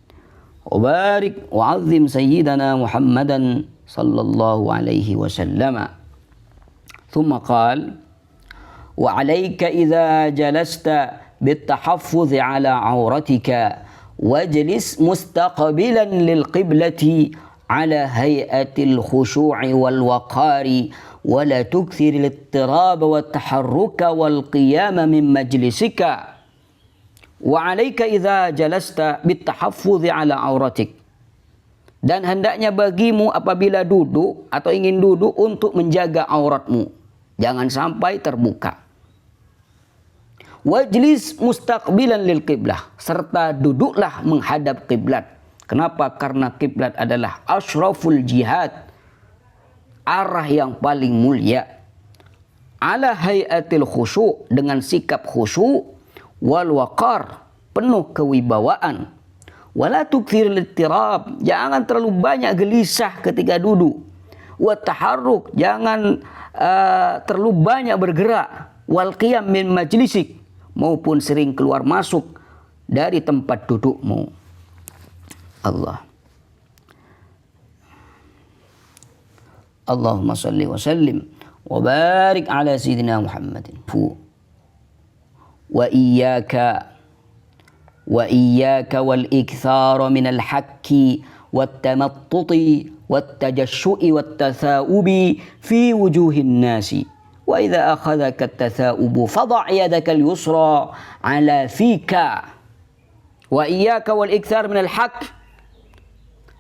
wa barik wa azim sayyidana Muhammadan sallallahu alaihi wasallam. Thumma qala wa alayka idza jalasta بالتحفظ على عورتك واجلس مستقبلا للقبلة على هيئة الخشوع والوقار ولا تكثر الاضطراب والتحرك والقيام من مجلسك وعليك إذا جلست بالتحفظ على عورتك. Dan hendaknya bagimu apabila duduk atau ingin duduk untuk menjaga auratmu, jangan sampai terbuka. Wajlis mustaqbilan lil qiblah, serta duduklah menghadap kiblat. Kenapa? Karena kiblat adalah asyraful jihad, arah yang paling mulia. Ala hayatil khusyu', dengan sikap khusyuk, wal waqar, penuh kewibawaan. Wala tukthiril ittirab, jangan terlalu banyak gelisah ketika duduk. Wa taharruk, jangan terlalu banyak bergerak. Wal qiyam min majlisik, maupun sering keluar masuk dari tempat dudukmu. Allah. Allahumma salli wa sallim wa barik ala sayyidina Muhammadin. Wa iyyaka wal ikthara min al hakki wat tamattuti wat tajashshu'i wat tatha'ubi fi wujuhin nasi. Wa idza akhadhaka at-tatha'ubu fadha' yadaka al-yusra 'ala fika. Wa iyyaka wal iktsar min al-haqq.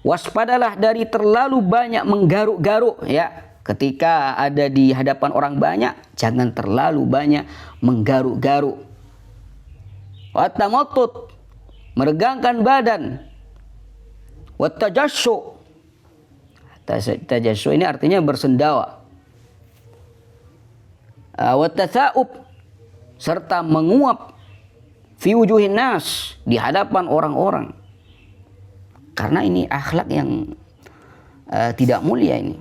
Waspadalah dari terlalu banyak menggaruk-garuk, ya. Ketika ada di hadapan orang banyak, jangan terlalu banyak menggaruk-garuk. Wa tamattut, meregangkan badan. Wa tajashshu. Tajashshu ini artinya bersendawa. Wa tatha'ub, serta menguap fi wujuhin nas, di hadapan orang-orang. Karena ini akhlak yang tidak mulia, ini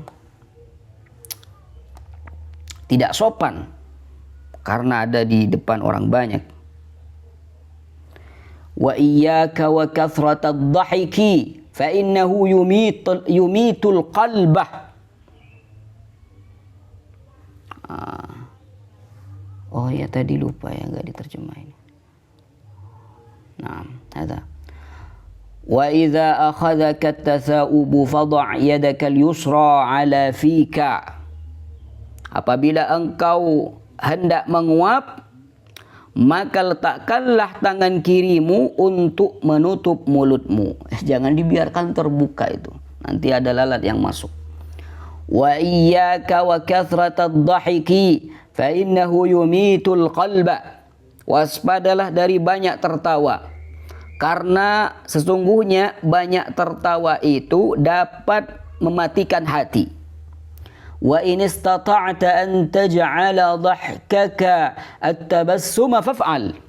tidak sopan karena ada di depan orang banyak. Wa iyyaka wa kathratad dhahiki fa innahu yumitul qalbah. Oh ya, tadi lupa ya, nggak diterjemahin. Nah, ada. Wa idza akhadhaka at-tatha'ubu fadha' yadaka al-yusra 'ala fika. Apabila engkau hendak menguap, maka letakkanlah tangan kirimu untuk menutup mulutmu. Jangan dibiarkan terbuka itu. Nanti ada lalat yang masuk. Wa iyyaka wa kathratad dhahiki fa innahu yumitul qalba. Waspadalah dari banyak tertawa, karena sesungguhnya banyak tertawa itu dapat mematikan hati. Wa in istata'ta an taj'ala dhahkaka at-tabassuma faf'al.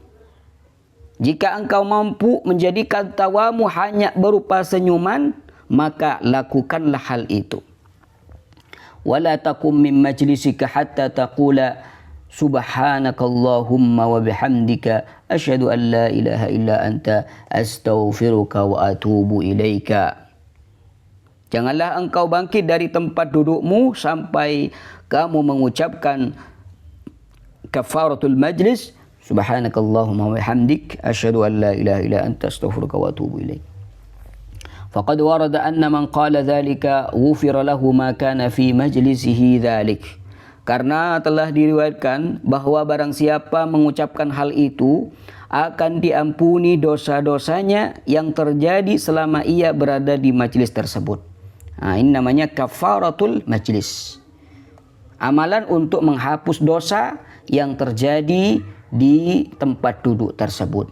Jika engkau mampu menjadikan tawamu hanya berupa senyuman, maka lakukanlah hal itu. Wala taqum min majlisika hatta taqula subhanakallahumma wa bihamdika asyhadu an la ilaha illa anta astaghfiruka wa atubu ilaika. Janganlah engkau bangkit dari tempat dudukmu sampai kamu mengucapkan kafaratul majlis. Subhanakallahumma wa bihamdik asyhadu an la ilaha illa anta astaghfiruka wa atubu ilaik. Faqad warada anna man qala dzalika ghufira lahu ma kana fi majlisihi dzalik. Karena telah diriwayatkan bahwa barang siapa mengucapkan hal itu akan diampuni dosa-dosanya yang terjadi selama ia berada di majlis tersebut. Nah, ini namanya kafaratul majlis. Amalan untuk menghapus dosa yang terjadi di tempat duduk tersebut.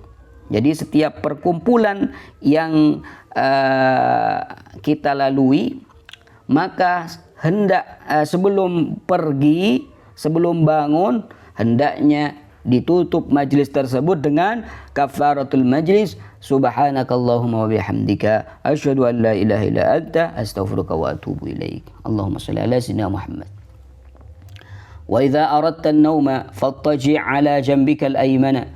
Jadi setiap perkumpulan yang kita lalui, maka hendak sebelum pergi, sebelum bangun, hendaknya ditutup majlis tersebut dengan kafaratul majlis. Subhanakallahumma wa bihamdika asyhadu an la ilaha illa anta astaghfiruka wa atubu ilaik. Allahumma shalli ala sayyidina Muhammad. Wa idza aradta an-nawma fattaji' ala jambika al-aymani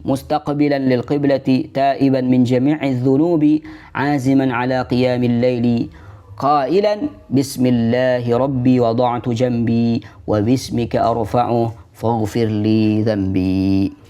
mustaqbilan lil qiblati ta'iban min jami'i adh-dhunubi 'aziman ala qiyamil layli qailan bismillahi rabbi wada'tu jambi wa bismika arfa'u faghfir li dhanbi.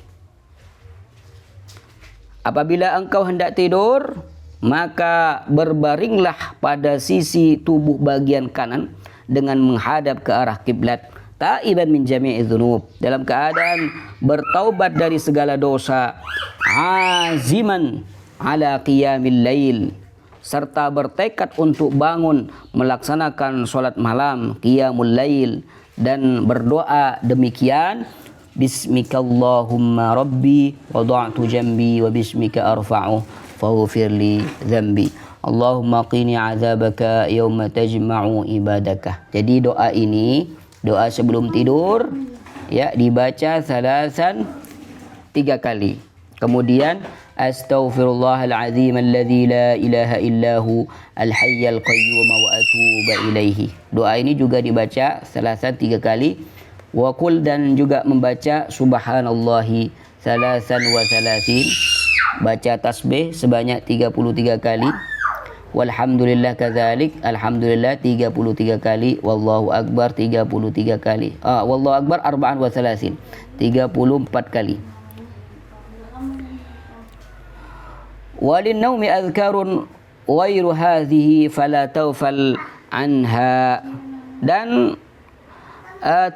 Apabila engkau hendak tidur, maka berbaringlah pada sisi tubuh bagian kanan dengan menghadap ke arah kiblat. Ta'iban min jami'i dzunub, dalam keadaan bertaubat dari segala dosa. Aziman ala qiyamil lail, serta bertekad untuk bangun melaksanakan salat malam, qiyamul lail, dan berdoa demikian. Bismikallahumma rabbi wada'tu jambi wa bismika arfa'u faghfir li dhanbi. Allahumma qini azabaka yawma tajma'u ibadaka. Jadi doa ini, doa sebelum tidur, ya, dibaca salasan 3 kali. Kemudian astaghfirullahal azim alladzi la ilaha illahu al-hayyal qayyum wa atubu ilaihi. Doa ini juga dibaca salasan 3 kali. Wa qul, dan juga membaca subhanallahi salasan wa salasin, baca tasbih sebanyak 33 kali. Walhamdulillah kadzalik, alhamdulillah 33 kali. Wallahu akbar 33 kali. Wallahu akbar arba'an wa salasin, 34 kali. Walin naumi azkarun ghairu hadhihi fala tawfal anha. Dan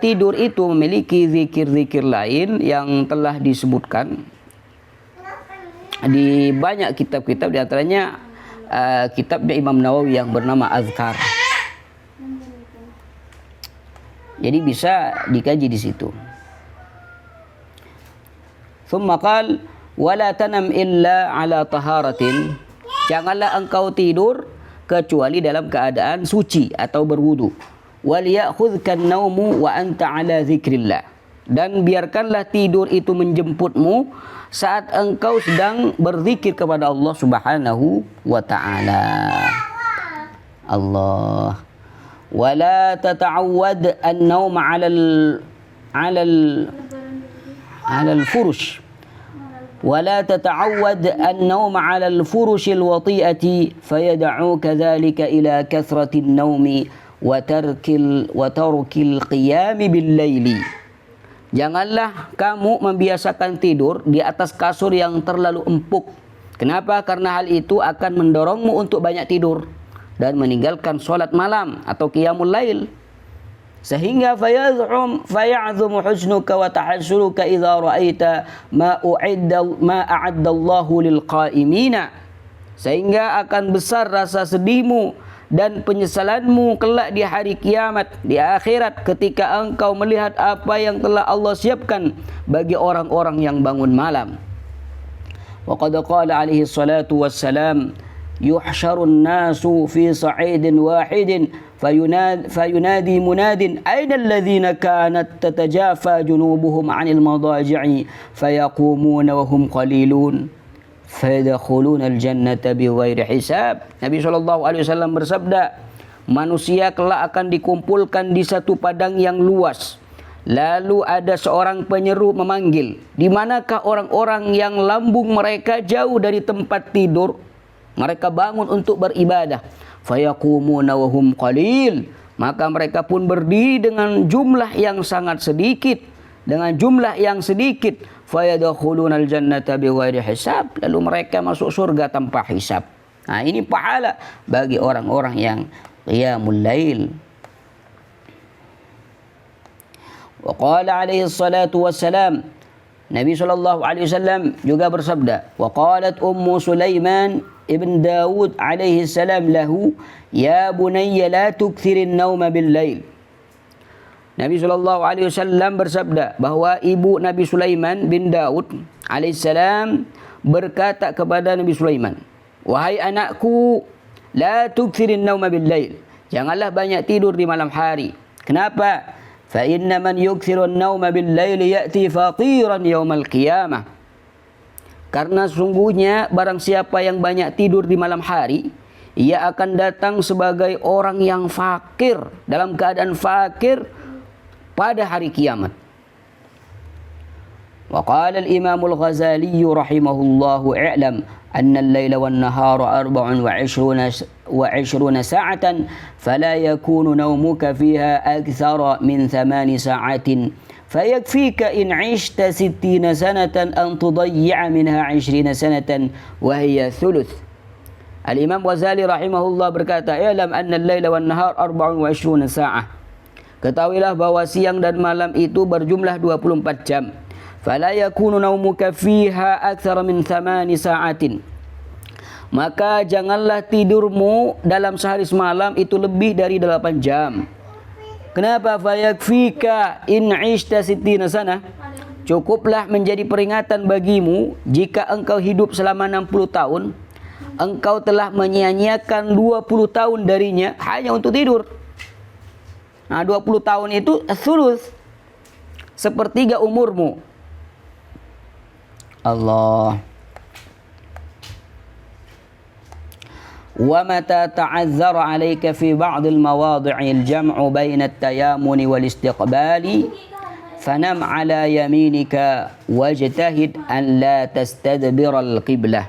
tidur itu memiliki zikir-zikir lain yang telah disebutkan di banyak kitab-kitab, di antaranya kitabnya Imam Nawawi yang bernama Azkar. Jadi bisa dikaji di situ. Tsumma qala wala tanam illa ala taharatin. Janganlah engkau tidur kecuali dalam keadaan suci atau berwudu. Wal ya'khudhkan naumu wa anta ala dzikrillah. Dan biarkanlah tidur itu menjemputmu saat engkau sedang berzikir kepada Allah Subhanahu wa ta'ala. Allah. Wala tata'awwad an-naum 'ala al-furush. ولا تتعود النوم على الفرش الوطيئة فيدعوك ذلك إلى كثرة النوم وترك القيام بالليل. Janganlah kamu membiasakan tidur di atas kasur yang terlalu empuk. Kenapa? Karena hal itu akan mendorongmu untuk banyak tidur dan meninggalkan sholat malam atau qiyamul lail. Sehingga faya'zumu husnuka wa tahassuruka idza ra'aita ma a'addallahu lil qa'imina. Sehingga akan besar rasa sedihmu dan penyesalanmu kelak di hari kiamat, di akhirat, ketika engkau melihat apa yang telah Allah siapkan bagi orang-orang yang bangun malam. Wa qad qala alaihi salatu wassalam, yuhsyarun nasu fi sa'idin wahidin fayunadi munadin aina alladhina kanat tatajafa junubuhum 'anil madaji'i fayaqumuna wa hum qalilun fayadkhuluna al-jannata bighairi hisab. Nabi SAW bersabda, manusia kelak akan dikumpulkan di satu padang yang luas. Lalu ada seorang penyeru memanggil, di manakah orang-orang yang lambung mereka jauh dari tempat tidur? Mereka bangun untuk beribadah. Fayaqumuna wa hum qalil. Maka mereka pun berdiri dengan jumlah yang sangat sedikit. Dengan jumlah yang sedikit. Fayadkhulunal jannata bighairi hisab. Lalu mereka masuk surga tanpa hisab. Nah, ini pahala bagi orang-orang yang qiyamul lail. Wa qala alaihi salatu wassalam, Nabi SAW juga bersabda, wa qalat Ummu Sulaiman ibn Dawud alaihi salam lahu, ya bunayya la tukthirin nauma bil lail. Nabi SAW bersabda bahwa ibu Nabi Sulaiman bin Daud alaihi salam berkata kepada Nabi Sulaiman, wahai anakku, la tukthirin nauma bil lail. Janganlah banyak tidur di malam hari. Kenapa? Fa inna man yukthiru an-nauma bil lail ya'ti fatiran yaumal qiyamah. Karena sungguhnya barang siapa yang banyak tidur di malam hari, ia akan datang sebagai orang yang fakir, dalam keadaan fakir pada hari kiamat. Wa qala al-Imam al-Ghazali rahimahullahu i'lam anna al-laila wan-nahara 24 sa'atan fala yakunu nawmuka fiha akthara min 8 sa'atin fayakfika in 'ishta 60 sanatan an tudayyi'a minha 20 sanatan wa hiya thuluth. Al-Imam Ghazali rahimahullah berkata, i'lam anna al-laila wan-nahar 24 sa'ah. Ketahuilah bahwa siang dan malam itu berjumlah 24 jam. Fala yakunu naumuka fiha aktsara min 8 sa'atin. Maka janganlah tidurmu dalam sehari semalam itu lebih dari 8 jam. Kenapa? Fayakfika in 'ishta 60 sana. Cukuplah menjadi peringatan bagimu jika engkau hidup selama 60 tahun, engkau telah menyia-nyiakan 20 tahun darinya hanya untuk tidur. Nah, 20 tahun itu thuluth, sepertiga umurmu. Allah. Wa mata ta'azzara 'alaika fi ba'd al-mawadhi'i al-jam'u baina at-tayammun wal-istiqbali fanam 'ala yaminika wajtahid an la tastadbira al-qiblah.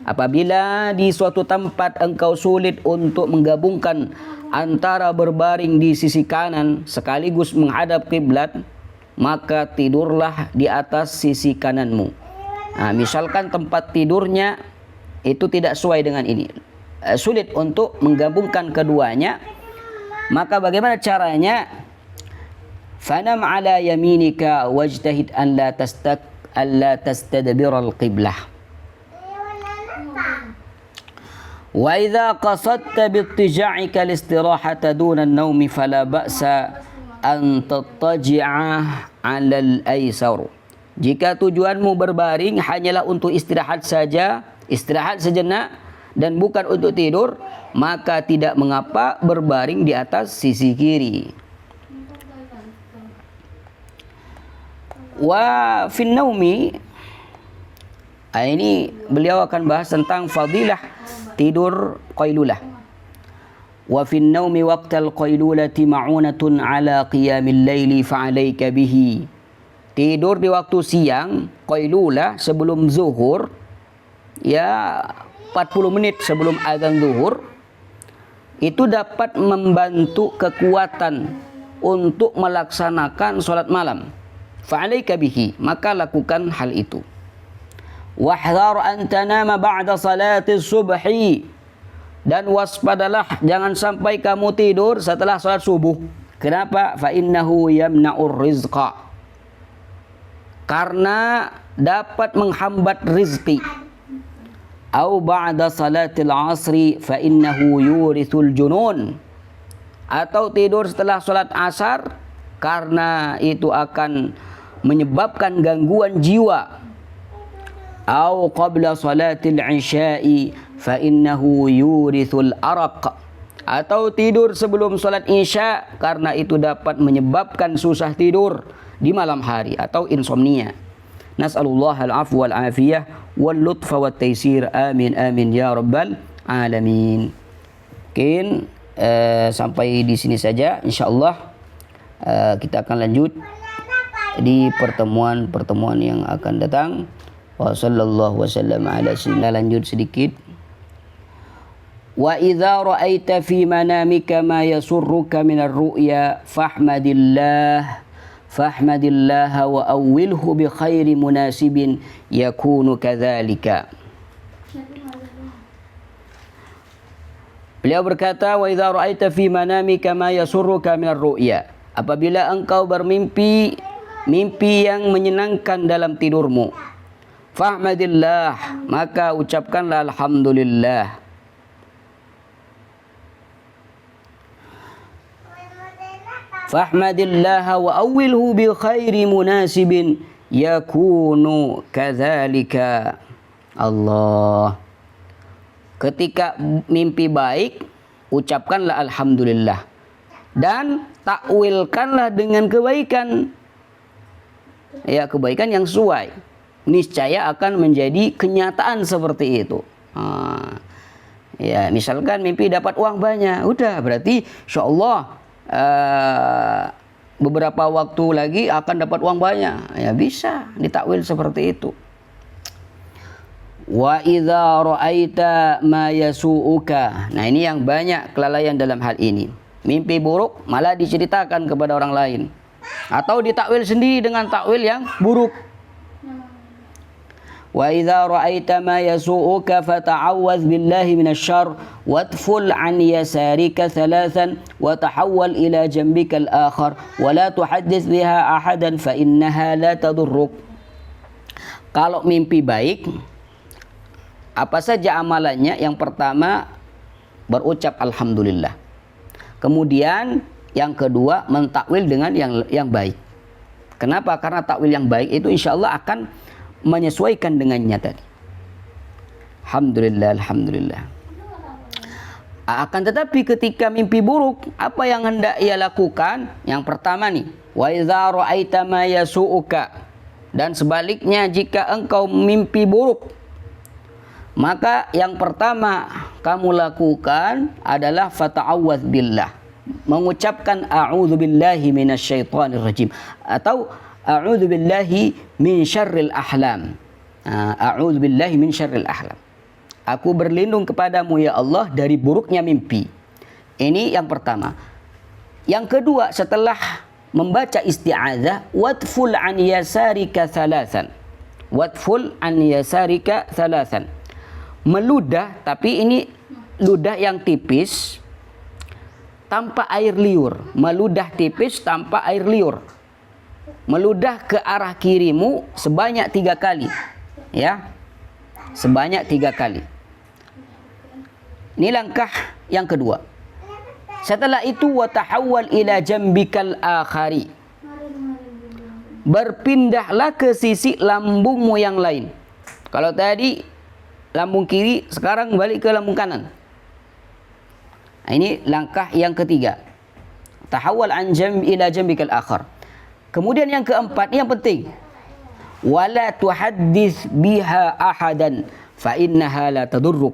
Apabila di suatu tempat engkau sulit untuk menggabungkan antara berbaring di sisi kanan sekaligus menghadap kiblat, maka tidurlah di atas sisi kananmu. Nah, misalkan tempat tidurnya itu tidak sesuai dengan ini, sulit untuk menggabungkan keduanya, maka bagaimana caranya? Fanam ala yaminika wajtahid an la tastadbira al-qiblah. Wa idza qasadta bittija'ika al-istirahata duna an-nawmi fala ba'sa an tattaji'a 'alal aisar. Jika tujuanmu berbaring hanyalah untuk istirahat saja, istirahat sejenak dan bukan untuk tidur, maka tidak mengapa berbaring di atas sisi kiri. Wa fin naumi, ini beliau akan bahas tentang fadilah tidur qailulah. Wa fin naumi waqtal qailulati ma'unatun ala qiyamil laili fa'alaika bihi. Tidur di waktu siang qailulah sebelum zuhur, ya 40 menit sebelum azan zuhur, itu dapat membantu kekuatan untuk melaksanakan sholat malam. Fa'alaika bihi, maka lakukan hal itu. Wahdhar an tanama ba'da salati subhi, dan waspadalah jangan sampai kamu tidur setelah salat subuh. Kenapa? Fa innahu yamna'ur rizqa, karena dapat menghambat rizki. Au ba'da salatil asri fa innahu yurithul junun, atau tidur setelah salat asar karena itu akan menyebabkan gangguan jiwa. Au qabla salatil isya'i fa innahu yurithul araq, atau tidur sebelum salat isya karena itu dapat menyebabkan susah tidur di malam hari atau insomnia. Nas'alullah al-'afwa wal 'afiyah wal lutfa wat taysir. Amin amin ya rabbal alamin. Mungkin sampai di sini saja, insyaallah kita akan lanjut di pertemuan yang akan datang. Wa sallallahu wasallam ala sayyidina, lanjut sedikit Wa idza ra'aita fi manamika ma yasurruka minar ru'ya fahmadillah wa awwilhu bi khairi munasibin yakunu kadzalika. Beliau berkata, wa idza ra'aita fi manamika ma yasurruka minar ru'ya. Apabila engkau bermimpi mimpi yang menyenangkan dalam tidurmu, fahmadillah, maka ucapkanlah alhamdulillah. Fahmadillah wa awwilhu bi khairi munasibin yakunu kadzalika. Allah. Ketika mimpi baik, ucapkanlah alhamdulillah dan takwilkanlah dengan kebaikan. Ya, kebaikan yang sesuai. Niscaya akan menjadi kenyataan seperti itu. Ya, misalkan mimpi dapat uang banyak, udah berarti insyaallah beberapa waktu lagi akan dapat uang banyak. Ya, bisa ditakwil seperti itu. Wa idza ra'aita ma yasu'uka. Nah, ini yang banyak kelalaian dalam hal ini. Mimpi buruk malah diceritakan kepada orang lain atau ditakwil sendiri dengan takwil yang buruk. Wa idza ra'aita ma yasu'uka fata'awwadz billahi minasyarr wadful an yasarika thalathan wa tahawwal ila jambika al-akhar wa la tuhaddits biha ahadan fa innaha la tadurruk. Kalau mimpi baik, apa saja amalannya? Yang pertama, berucap alhamdulillah. Kemudian yang kedua, mentakwil dengan yang baik. Kenapa? Karena takwil yang baik itu insya Allah akan menyesuaikan dengannya tadi. Alhamdulillah, alhamdulillah. Akan tetapi ketika mimpi buruk, apa yang hendak ia lakukan? Yang pertama nih, wa idza ra'aita ma yasu'uka. Dan sebaliknya, jika engkau mimpi buruk, maka yang pertama kamu lakukan adalah fata'awwadz billah, mengucapkan a'udzubillahi minasyaitonir rajim atau a'udzubillahi min syarril ahlam. A'udzubillahi min syarril ahlam. Aku berlindung kepadamu ya Allah dari buruknya mimpi. Ini yang pertama. Yang kedua, setelah membaca isti'adzah, wadful an yasarika thalathan. Wadful an yasarika thalathan. Meludah, tapi ini ludah yang tipis tanpa air liur. Meludah tipis tanpa air liur. Meludah ke arah kirimu sebanyak 3 kali. Ya, sebanyak 3 kali. Ini langkah yang kedua. Setelah itu watahawwal ila jambikal akhari. Berpindahlah ke sisi lambungmu yang lain. Kalau tadi lambung kiri, sekarang balik ke lambung kanan. Nah, ini langkah yang ketiga. Tahawwal an ila jambikal akhar. Kemudian yang keempat, yang penting. Wala tuhaddits biha ahadan fa innaha la tadurruk.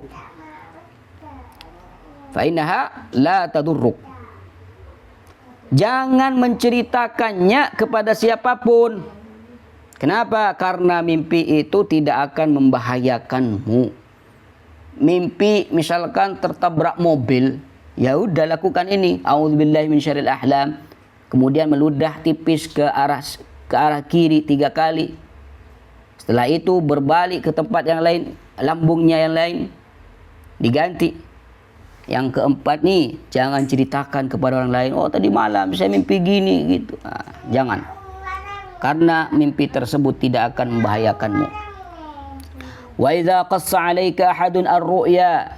Fa innaha la tadurruk. Jangan menceritakannya kepada siapapun. Kenapa? Karena mimpi itu tidak akan membahayakanmu. Mimpi misalkan tertabrak mobil, ya udah lakukan ini, a'udzubillahi minasyarril ahlam. Kemudian meludah tipis ke arah kiri 3 kali. Setelah itu berbalik ke tempat yang lain, lambungnya yang lain diganti. Yang keempat nih, jangan ceritakan kepada orang lain, oh tadi malam saya mimpi gini gitu. Jangan. Karena mimpi tersebut tidak akan membahayakanmu. Wa idza qassa 'alaika ahadun ar-ru'ya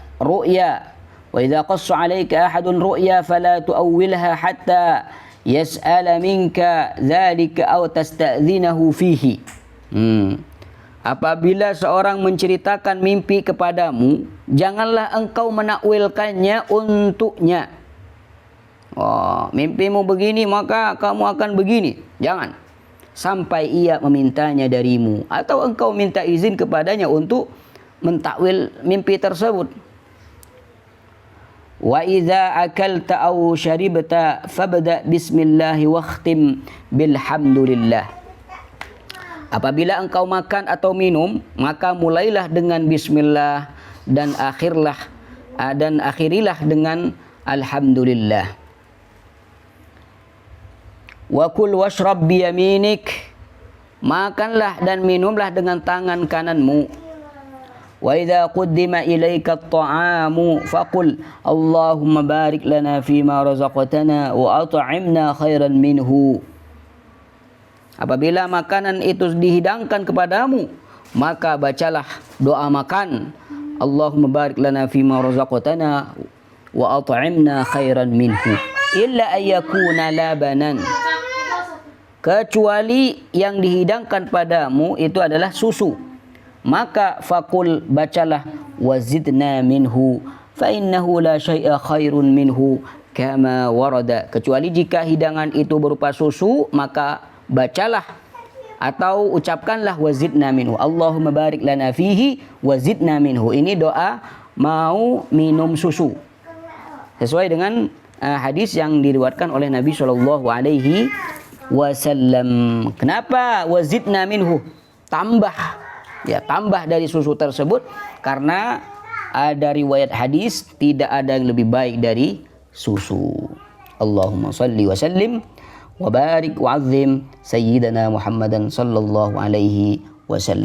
wa idza qassa 'alaika ahadun ru'ya fala tu'awwilha hatta yas'ala minka dzalika aw tasta'dzinahu fihi. Apabila seorang menceritakan mimpi kepadamu, janganlah engkau menakwilkannya untuknya. Oh, mimpimu begini maka kamu akan begini. Jangan. Sampai ia memintanya darimu atau engkau minta izin kepadanya untuk mentakwil mimpi tersebut. Wa idza akalta aw syaribta fabda bismillah wakhtim bilhamdulillah. Apabila engkau makan atau minum, maka mulailah dengan bismillah dan dan akhirilah dengan alhamdulillah. Wa kul washrab biyaminik, makanlah dan minumlah dengan tangan kananmu. Wa idza quddima ilaika at-ta'amu faqul Allahumma barik lana fima razaqtana wa at'imna khairan minhu. Apabila makanan itu dihidangkan kepadamu, maka bacalah doa makan, Allahumma barik lana fima razaqtana wa at'imna khairan minhu. Illa ayyakuna labanan, kecuali yang dihidangkan padamu itu adalah susu. Maka fakul, bacalah, wazidna minhu fa innahu la syai'a khairun minhu kama warada. Kecuali jika hidangan itu berupa susu, maka bacalah atau ucapkanlah wazidna minhu. Allahumma barik lana fihi wazidna minhu. Ini doa mau minum susu, sesuai dengan hadis yang diriwayatkan oleh Nabi Shallallahu Alaihi Wasallam. Kenapa wazidna minhu? Tambah, ya, tambah dari susu tersebut, karena ada riwayat hadis tidak ada yang lebih baik dari susu. Allahumma salli wa sallim wa barik wa azim sayyidina Muhammadan sallallahu alaihi wasallam.